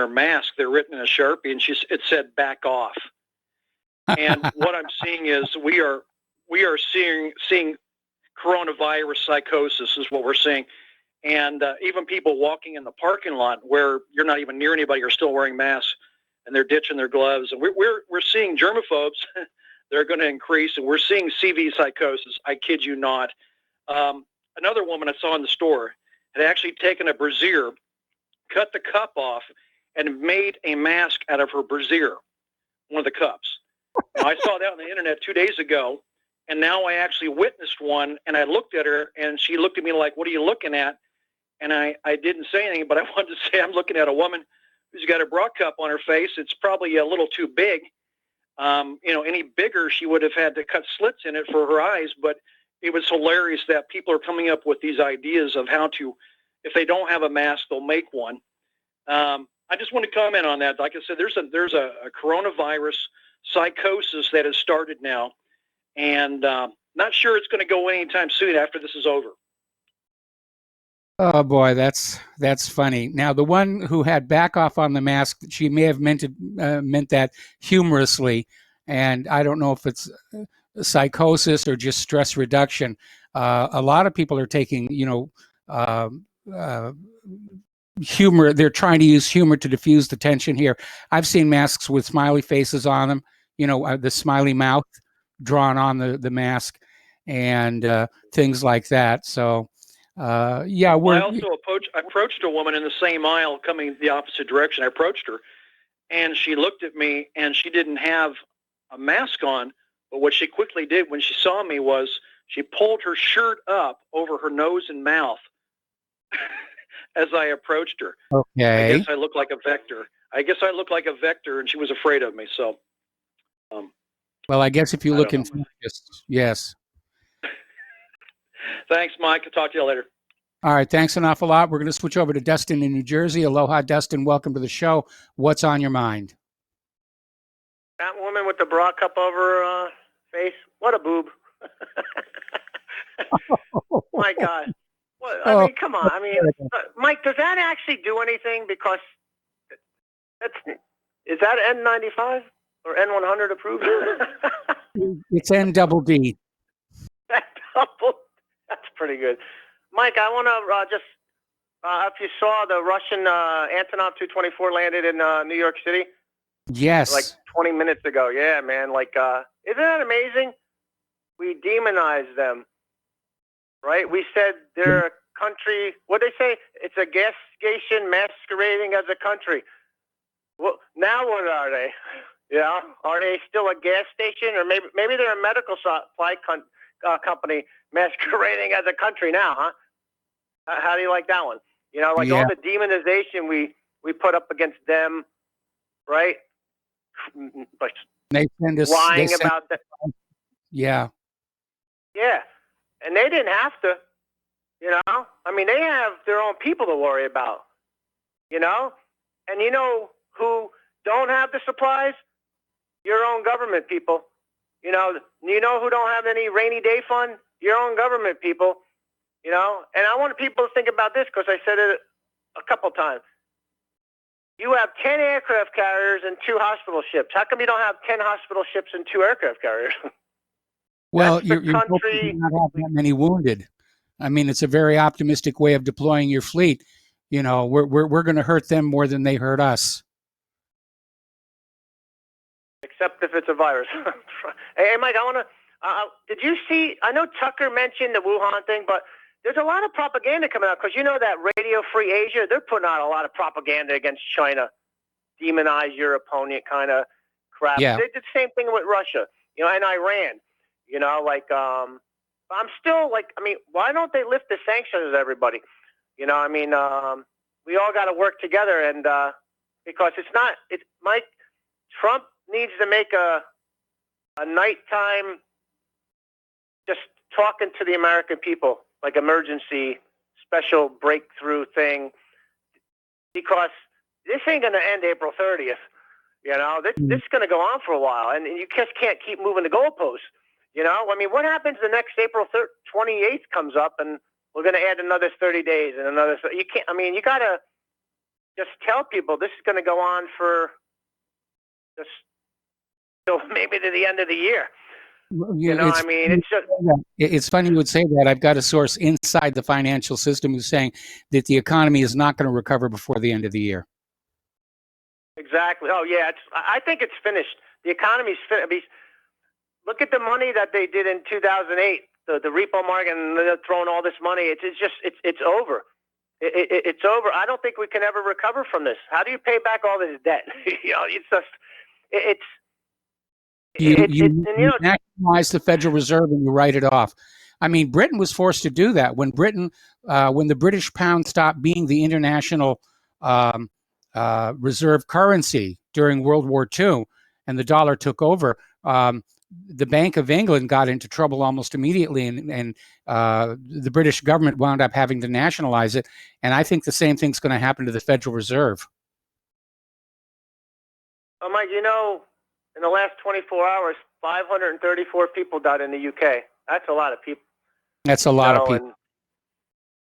mask?" They're written in a Sharpie, and it said "back off." And what I'm seeing is we are seeing coronavirus psychosis is what we're seeing. And even people walking in the parking lot where you're not even near anybody are still wearing masks, and they're ditching their gloves. And we're seeing germaphobes. They're going to increase, and we're seeing CV psychosis. I kid you not. Another woman I saw in the store had actually taken a brassiere, cut the cup off, and made a mask out of her brassiere, one of the cups. Now, I saw that on the internet 2 days ago, and now I actually witnessed one, and I looked at her, and she looked at me like, "What are you looking at?" And I didn't say anything, but I wanted to say I'm looking at a woman who's got a bra cup on her face. It's probably a little too big. Any bigger, she would have had to cut slits in it for her eyes, but it was hilarious that people are coming up with these ideas of how to, if they don't have a mask, they'll make one. I just want to comment on that. Like I said, there's a coronavirus psychosis that has started now, and not sure it's going to go anytime soon after this is over. Oh boy, that's funny. Now, the one who had back off on the mask, she may have meant that humorously, and I don't know if it's psychosis or just stress reduction. A lot of people are taking, humor. They're trying to use humor to diffuse the tension here. I've seen masks with smiley faces on them, the smiley mouth drawn on the mask, and things like that. So, I also approached a woman in the same aisle coming the opposite direction. I approached her, and she looked at me, and she didn't have a mask on. But what she quickly did when she saw me was she pulled her shirt up over her nose and mouth. as I approached her. I Okay. guess I look like a vector. And she was afraid of me. So, Well, I guess if you I look don't in, yes. thanks, Mike. I'll talk to you later. All right. Thanks an awful lot. We're going to switch over to Dustin in New Jersey. Aloha, Dustin. Welcome to the show. What's on your mind? That woman with the bra cup over her face, what a boob. My God. What, I mean, come on. I mean, Mike, does that actually do anything? Because is that N95 or N100 approved? It's NDD. That's pretty good. Mike, I want to just, if you saw the Russian Antonov 224 landed in New York City. Yes. Like 20 minutes ago. Yeah, man. Like, isn't that amazing? We demonized them, right? We said they're a country. What they say? It's a gas station masquerading as a country. Well, now what are they? Yeah, are they still a gas station, or maybe they're a medical supply company masquerading as a country now, huh? How do you like that one? You know, like all the demonization we put up against them, right? Like They send us lying about that. Yeah. Yeah, and they didn't have to. You know, I mean, they have their own people to worry about. You know, and you know who don't have the supplies? Your own government people. You know who don't have any rainy day fund? Your own government people. You know, and I want people to think about this because I said it a couple times. You have 10 aircraft carriers and 2 hospital ships. How come you don't have 10 hospital ships and 2 aircraft carriers? Well, you're hoping to not have that many wounded. I mean, it's a very optimistic way of deploying your fleet. You know, we're going to hurt them more than they hurt us. Except if it's a virus. Hey, Mike, I want to. Did you see? I know Tucker mentioned the Wuhan thing, but there's a lot of propaganda coming out because you know that Radio Free Asia, they're putting out a lot of propaganda against China, demonize your opponent kind of crap. Yeah. They did the same thing with Russia, you know, and Iran. You know, like I'm still like, I mean, why don't they lift the sanctions, everybody? You know, I mean, we all got to work together, and because it's Mike Trump needs to make a nighttime just talking to the American people, like emergency special breakthrough thing, because this ain't going to end April 30th. You know, this is going to go on for a while, and you just can't keep moving the goalposts. You know, I mean, what happens the next April 28th comes up, and we're going to add another 30 days and another. You can't. I mean, you got to just tell people this is going to go on for just till maybe to the end of the year. You know, I mean, it's just. It's funny you would say that. I've got a source inside the financial system who's saying that the economy is not going to recover before the end of the year. Exactly. Oh, yeah. I think it's finished. The economy's finished. I mean, look at the money that they did in 2008, the repo market, and they're throwing all this money. It's over. It's over. I don't think we can ever recover from this. How do you pay back all this debt? You know, it's just You nationalize the Federal Reserve and you write it off. I mean, Britain was forced to do that when the British pound stopped being the international reserve currency during World War II, and the dollar took over. The Bank of England got into trouble almost immediately, and the British government wound up having to nationalize it. And I think the same thing's going to happen to the Federal Reserve. Mike, you know, in the last 24 hours, 534 people died in the UK. That's a lot of people. That's a lot of people.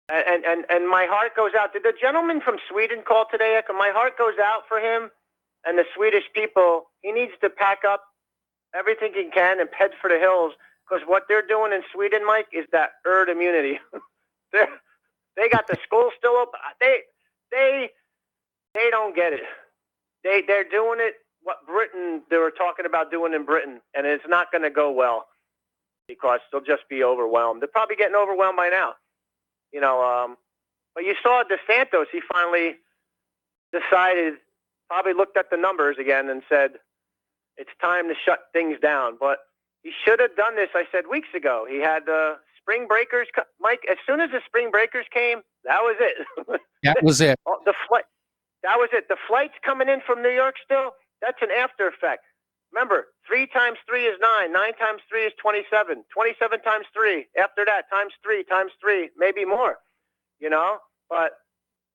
And my heart goes out. Did the gentleman from Sweden call today? My heart goes out for him and the Swedish people. He needs to pack up everything he can and head for the hills, because what they're doing in Sweden, Mike, is that herd immunity. They got the schools still open. They don't get it. They're doing it what they were talking about doing in Britain, and it's not going to go well because they'll just be overwhelmed. They're probably getting overwhelmed by now. You know, but you saw DeSantis, he finally decided, probably looked at the numbers again and said, it's time to shut things down. But he should have done this, I said, weeks ago. He had the spring breakers. Mike, as soon as the spring breakers came, That was it. That was it. Oh, the flight. That was it. The flights coming in from New York still, that's an after effect. Remember, 3 times 3 is 9. 9 times 3 is 27. 27 times 3. After that, times 3 times 3, maybe more. You know? But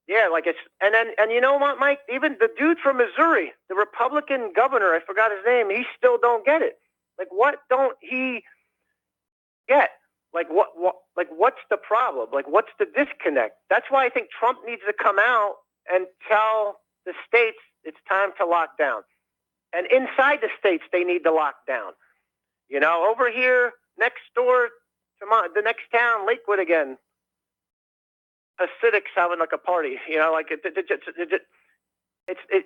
yeah, like it's and you know what, Mike? Even the dude from Missouri, the Republican governor, I forgot his name, he still don't get it. Like, what don't he get? Like what's the problem? Like, what's the disconnect? That's why I think Trump needs to come out and tell the states it's time to lock down. And inside the states, they need to lock down. You know, over here, next door to the next town, Lakewood again, Hasidics having like a party. You know, like it's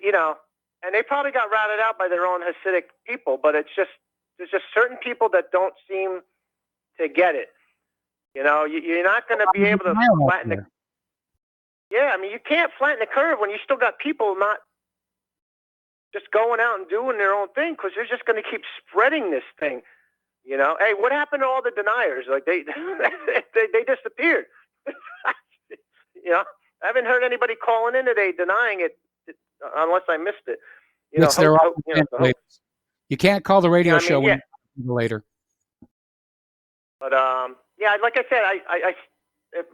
you know, and they probably got routed out by their own Hasidic people, but it's just there's just certain people that don't seem to get it. You know, you're not going to be able to flatten the. Yeah, I mean, you can't flatten the curve when you still got people not just going out and doing their own thing, because they're just going to keep spreading this thing. You know, hey, what happened to all the deniers? Like they disappeared. You know, I haven't heard anybody calling in today denying it, unless I missed it. You know, you can't call the radio show yeah. later. But yeah, like I said,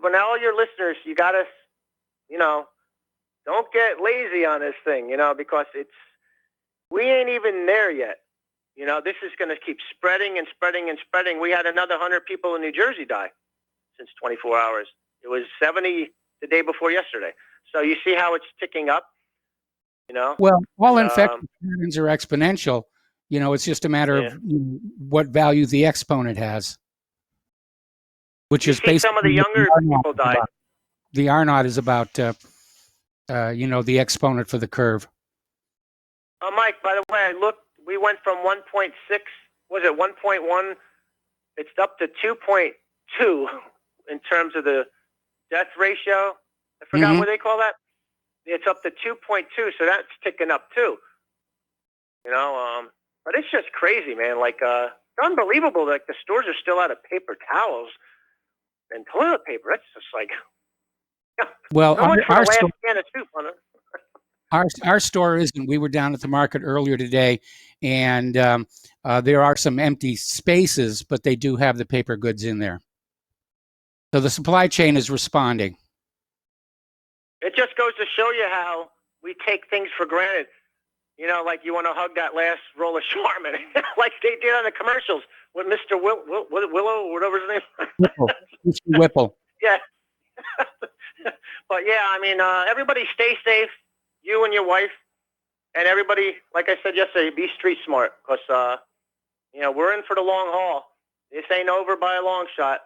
when all your listeners, you gotta, you know, don't get lazy on this thing, you know, because we ain't even there yet. You know, this is going to keep spreading and spreading and spreading. We had another 100 people in New Jersey die since 24 hours. It was 70 the day before yesterday. So you see how it's ticking up, you know? Well, all infection patterns are exponential. You know, it's just a matter of what value the exponent has, which is basically some of the younger people died. The R naught is about, you know, the exponent for the curve. Oh, Mike, by the way, I looked. We went from 1.6, was it 1.1? It's up to 2.2 in terms of the death ratio. I forgot what they call that. It's up to 2.2, so that's ticking up too. You know, but it's just crazy, man. Like, it's unbelievable. Like, the stores are still out of paper towels and toilet paper. That's just like, well, so much for our the last store, can of soup on it. our store isn't. We were down at the market earlier today, and there are some empty spaces, but they do have the paper goods in there. So the supply chain is responding. It just goes to show you how we take things for granted. You know, like you want to hug that last roll of Charmin, like they did on the commercials with Mr. Willow, whatever his name. Whipple. Mr. Whipple. Yeah. But yeah, I mean, everybody stay safe. You and your wife, and everybody, like I said yesterday, be street smart, because you know, we're in for the long haul. This ain't over by a long shot.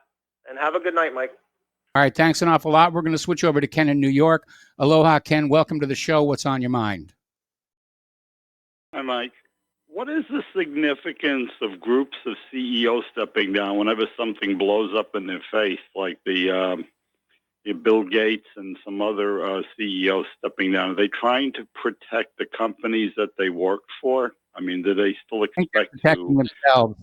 And have a good night, Mike. All right, thanks an awful lot. We're going to switch over to Ken in New York. Aloha, Ken. Welcome to the show. What's on your mind? Hi, Mike. What is the significance of groups of CEOs stepping down whenever something blows up in their face, like the Bill Gates and some other CEOs stepping down? Are they trying to protect the companies that they work for? I mean, do they still expect protecting themselves?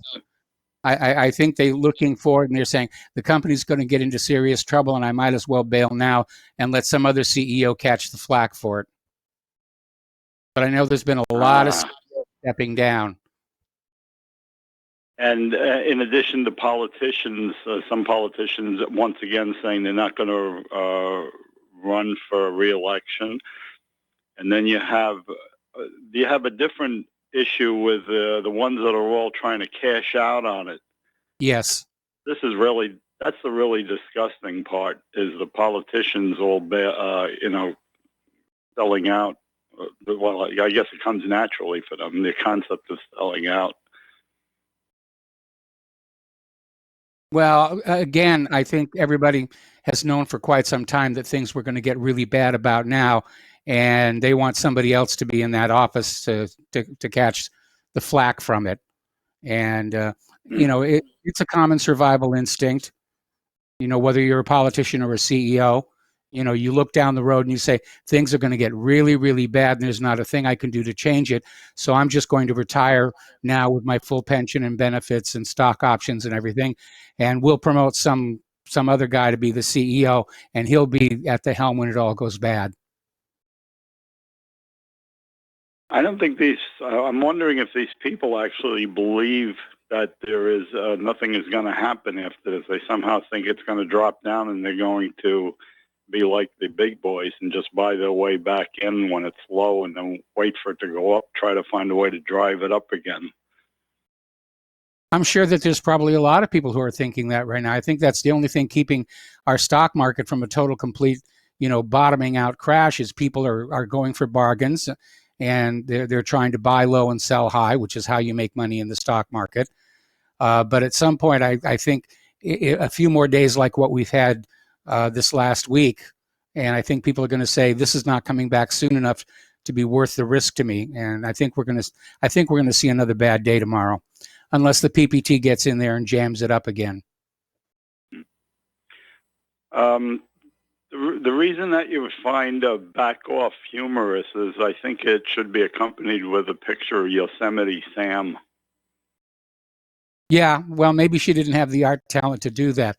I think they're looking for it, and they're saying the company's going to get into serious trouble, and I might as well bail now and let some other CEO catch the flack for it. But I know there's been a lot of CEOs stepping down. And in addition to politicians, some politicians once again saying they're not going to run for re-election. And then you have a different issue with the ones that are all trying to cash out on it. Yes. That's the really disgusting part, is the politicians all, you know, selling out. Well, I guess it comes naturally for them, the concept of selling out. Well, again, I think everybody has known for quite some time that things were going to get really bad about now, and they want somebody else to be in that office to catch the flack from it. And, you know, it's a common survival instinct. You know, whether you're a politician or a CEO, you know, you look down the road and you say, things are going to get really, really bad, and there's not a thing I can do to change it. So I'm just going to retire now with my full pension and benefits and stock options and everything. And we'll promote some some other guy to be the CEO, and he'll be at the helm when it all goes bad. I don't think I'm wondering if these people actually believe that there is nothing is going to happen after this. They somehow think it's going to drop down and they're going to be like the big boys and just buy their way back in when it's low and then wait for it to go up, try to find a way to drive it up again. I'm sure that there's probably a lot of people who are thinking that right now. I think that's the only thing keeping our stock market from a total, complete, bottoming out crash is people are going for bargains, and they're trying to buy low and sell high, which is how you make money in the stock market. But at some point, I think a few more days like what we've had this last week, and I think people are going to say this is not coming back soon enough to be worth the risk to me. And I think we're going to see another bad day tomorrow, unless the PPT gets in there and jams it up again. The reason that you find back off humorous is I think it should be accompanied with a picture of Yosemite Sam. Yeah, well, maybe she didn't have the art talent to do that.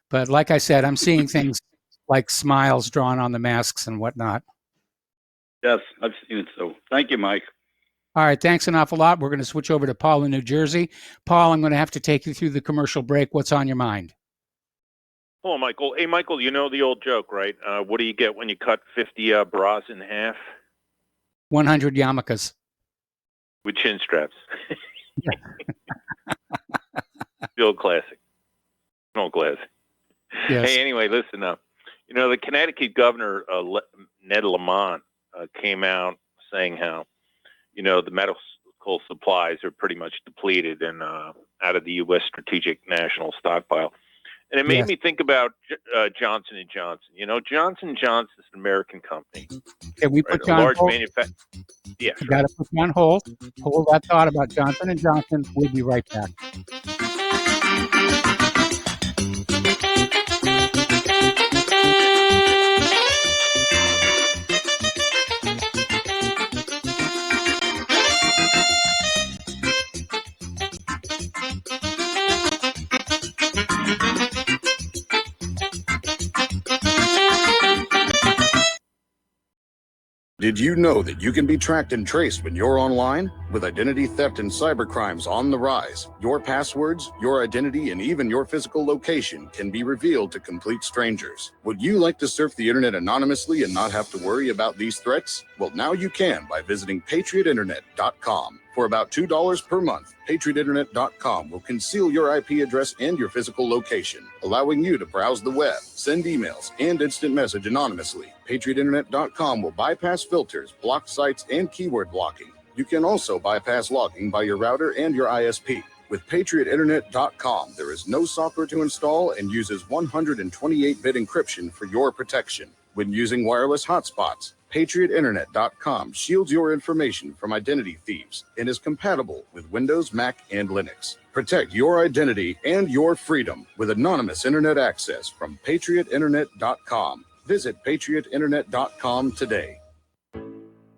But like I said, I'm seeing things like smiles drawn on the masks and whatnot. Yes, I've seen it. So thank you, Mike. All right, thanks an awful lot. We're going to switch over to Paul in New Jersey. Paul, I'm going to have to take you through the commercial break. What's on your mind? Hello, Michael. Hey, Michael, you know the old joke, right? What do you get when you cut 50 bras in half? 100 yarmulkes. With chin straps. The old classic. Old classic. Yes. Hey, anyway, listen up. The Connecticut governor, Ned Lamont, came out saying how, the medical supplies are pretty much depleted and out of the U.S. strategic national stockpile. And it made me think about Johnson & Johnson. Johnson & Johnson is an American company. Can we put you on hold? Yeah, You got to put you on hold. Hold that thought about Johnson & Johnson. We'll be right back. Did you know that you can be tracked and traced when you're online? With identity theft and cybercrimes on the rise, your passwords, your identity, and even your physical location can be revealed to complete strangers. Would you like to surf the internet anonymously and not have to worry about these threats? Well, now you can by visiting patriotinternet.com. For about $2 per month, patriotinternet.com will conceal your IP address and your physical location, allowing you to browse the web, send emails, and instant message anonymously. patriotinternet.com will bypass filters, block sites, and keyword blocking. You can also bypass logging by your router and your ISP. With patriotinternet.com, there is no software to install and uses 128-bit encryption for your protection. When using wireless hotspots, patriotinternet.com shields your information from identity thieves and is compatible with Windows, Mac, and Linux. Protect your identity and your freedom with anonymous internet access from patriotinternet.com. Visit patriotinternet.com today.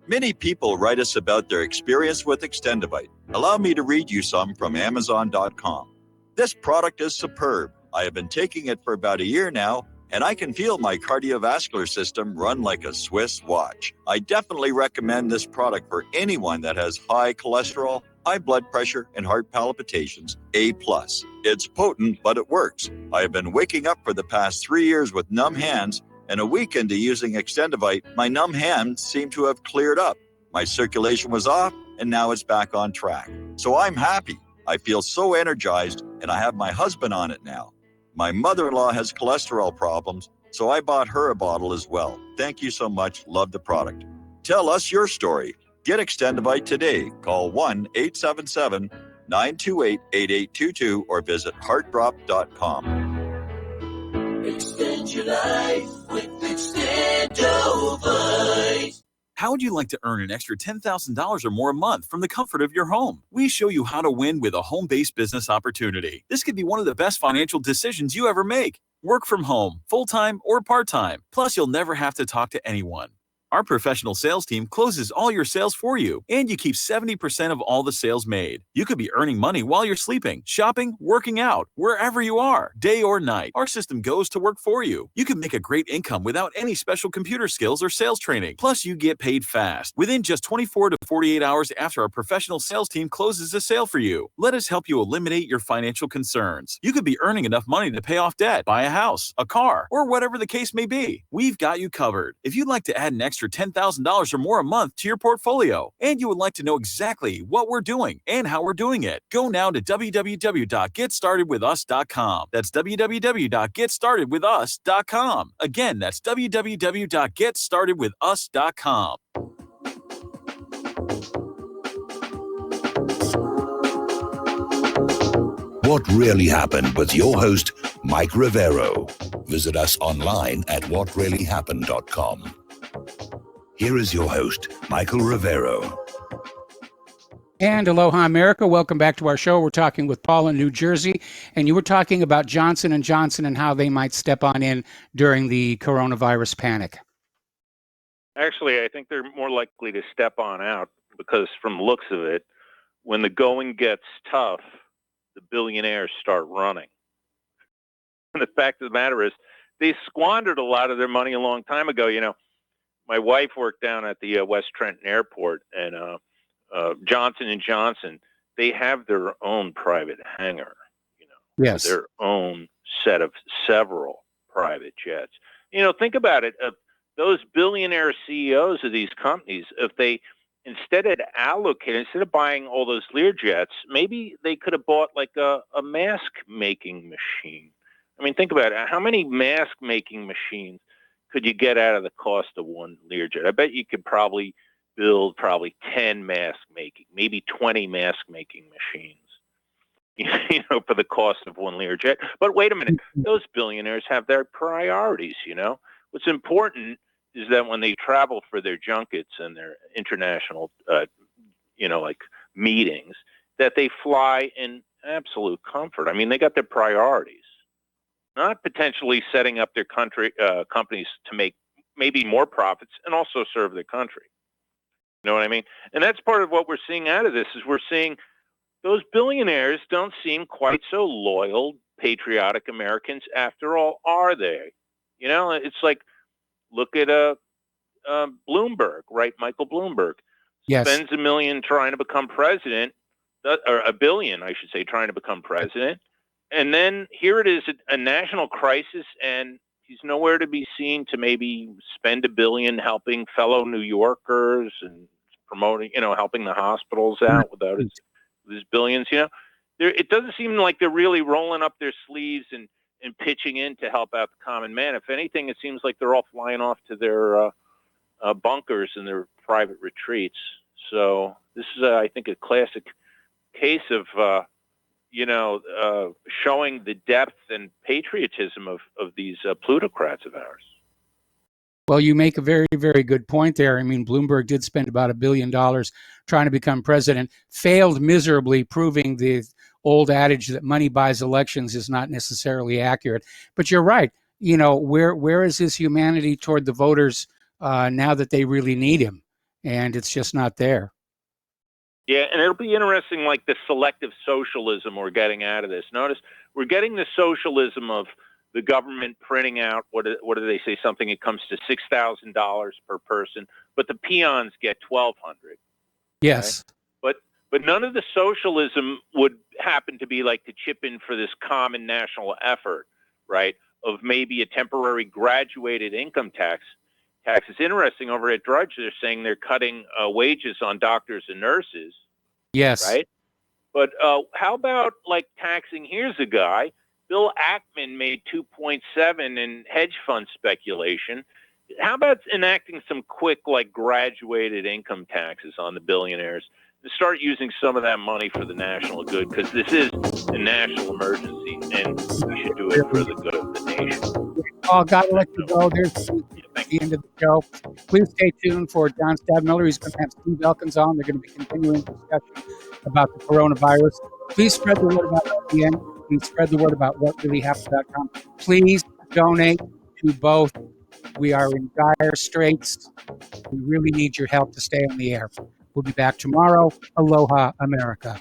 Many people write us about their experience with Extendivite. Allow me to read you some from Amazon.com. This product is superb. I have been taking it for about a year now, and I can feel my cardiovascular system run like a Swiss watch. I definitely recommend this product for anyone that has high cholesterol, high blood pressure, and heart palpitations, A+. It's potent, but it works. I have been waking up for the past 3 years with numb hands, and a week into using Extendivite, my numb hands seem to have cleared up. My circulation was off, and now it's back on track. So I'm happy. I feel so energized, and I have my husband on it now. My mother-in-law has cholesterol problems, so I bought her a bottle as well. Thank you so much. Love the product. Tell us your story. Get Extendivite today. Call 1-877-928-8822 or visit heartdrop.com. Extend your life with Extendovite. How would you like to earn an extra $10,000 or more a month from the comfort of your home? We show you how to win with a home-based business opportunity. This could be one of the best financial decisions you ever make. Work from home, full-time or part-time. Plus, you'll never have to talk to anyone. Our professional sales team closes all your sales for you, and you keep 70% of all the sales made. You could be earning money while you're sleeping, shopping, working out, wherever you are, day or night. Our system goes to work for you. You can make a great income without any special computer skills or sales training. Plus, you get paid fast, within just 24 to 48 hours after our professional sales team closes a sale for you. Let us help you eliminate your financial concerns. You could be earning enough money to pay off debt, buy a house, a car, or whatever the case may be. We've got you covered. If you'd like to add an extra $10,000 or more a month to your portfolio, and you would like to know exactly what we're doing and how we're doing it, go now to www.getstartedwithus.com. That's www.getstartedwithus.com. Again, that's www.getstartedwithus.com. What Really Happened with your host, Mike Rivero. Visit us online at whatreallyhappened.com. Here is your host, Michael Rivero. And aloha, America. Welcome back to our show. We're talking with Paul in New Jersey, and you were talking about Johnson & Johnson and how they might step on in during the coronavirus panic. Actually, I think they're more likely to step on out because from the looks of it, when the going gets tough, the billionaires start running. And the fact of the matter is, they squandered a lot of their money a long time ago. You know, my wife worked down at the West Trenton Airport, and Johnson & Johnson, they have their own private hangar, you know, yes, their own set of several private jets. You know, think about it. Those billionaire CEOs of these companies, if they instead of buying all those Learjets, maybe they could have bought like a mask making machine. I mean, think about it. How many mask making machines could you get out of the cost of one Learjet? I bet you could probably build 10 mask making, maybe 20 mask making machines, you know, for the cost of one Learjet. But wait a minute, those billionaires have their priorities, you know. What's important is that when they travel for their junkets and their international, you know, like meetings, that they fly in absolute comfort. I mean, they got their priorities, not potentially setting up their companies to make maybe more profits and also serve their country. You know what I mean? And that's part of what we're seeing out of this is we're seeing those billionaires don't seem quite so loyal, patriotic Americans after all, are they? You know, it's like, look at Bloomberg, right? Michael Bloomberg spends $1 million trying to become president, or $1 billion, I should say, trying to become president. And then here it is, a national crisis, and he's nowhere to be seen to maybe spend $1 billion helping fellow New Yorkers and promoting, you know, helping the hospitals out without his billions. You know, it doesn't seem like they're really rolling up their sleeves and pitching in to help out the common man. If anything, it seems like they're all flying off to their bunkers and their private retreats. So this is, I think, a classic case of, you know, showing the depth and patriotism of these plutocrats of ours. Well, you make a very, very good point there. I mean, Bloomberg did spend about $1 billion trying to become president, failed miserably, proving the old adage that money buys elections is not necessarily accurate. But you're right. You know, where is his humanity toward the voters now that they really need him? And it's just not there. Yeah, and it'll be interesting, like the selective socialism we're getting out of this. Notice we're getting the socialism of the government printing out, what do they say, something, it comes to $6,000 per person, but the peons get $1,200. Yes. Right? But none of the socialism would happen to be like to chip in for this common national effort, right, of maybe a temporary graduated income tax. It's interesting, over at Drudge, they're saying they're cutting wages on doctors and nurses. Yes. Right? But how about like taxing, here's a guy, Bill Ackman made 2.7 in hedge fund speculation. How about enacting some quick, like graduated income taxes on the billionaires and start using some of that money for the national good? Because this is a national emergency and we should do it for the good of the nation. Oh, gotta let you go. There's the end of the show. Please stay tuned for John Stadmiller. He's going to have Steve Elkins on. They're going to be continuing discussion about the coronavirus. Please spread the word about LPN. Please spread the word about whatreallyhappened.com. Please donate to both We are in dire straits. We really need your help to stay on the air. We'll be back tomorrow. Aloha, America.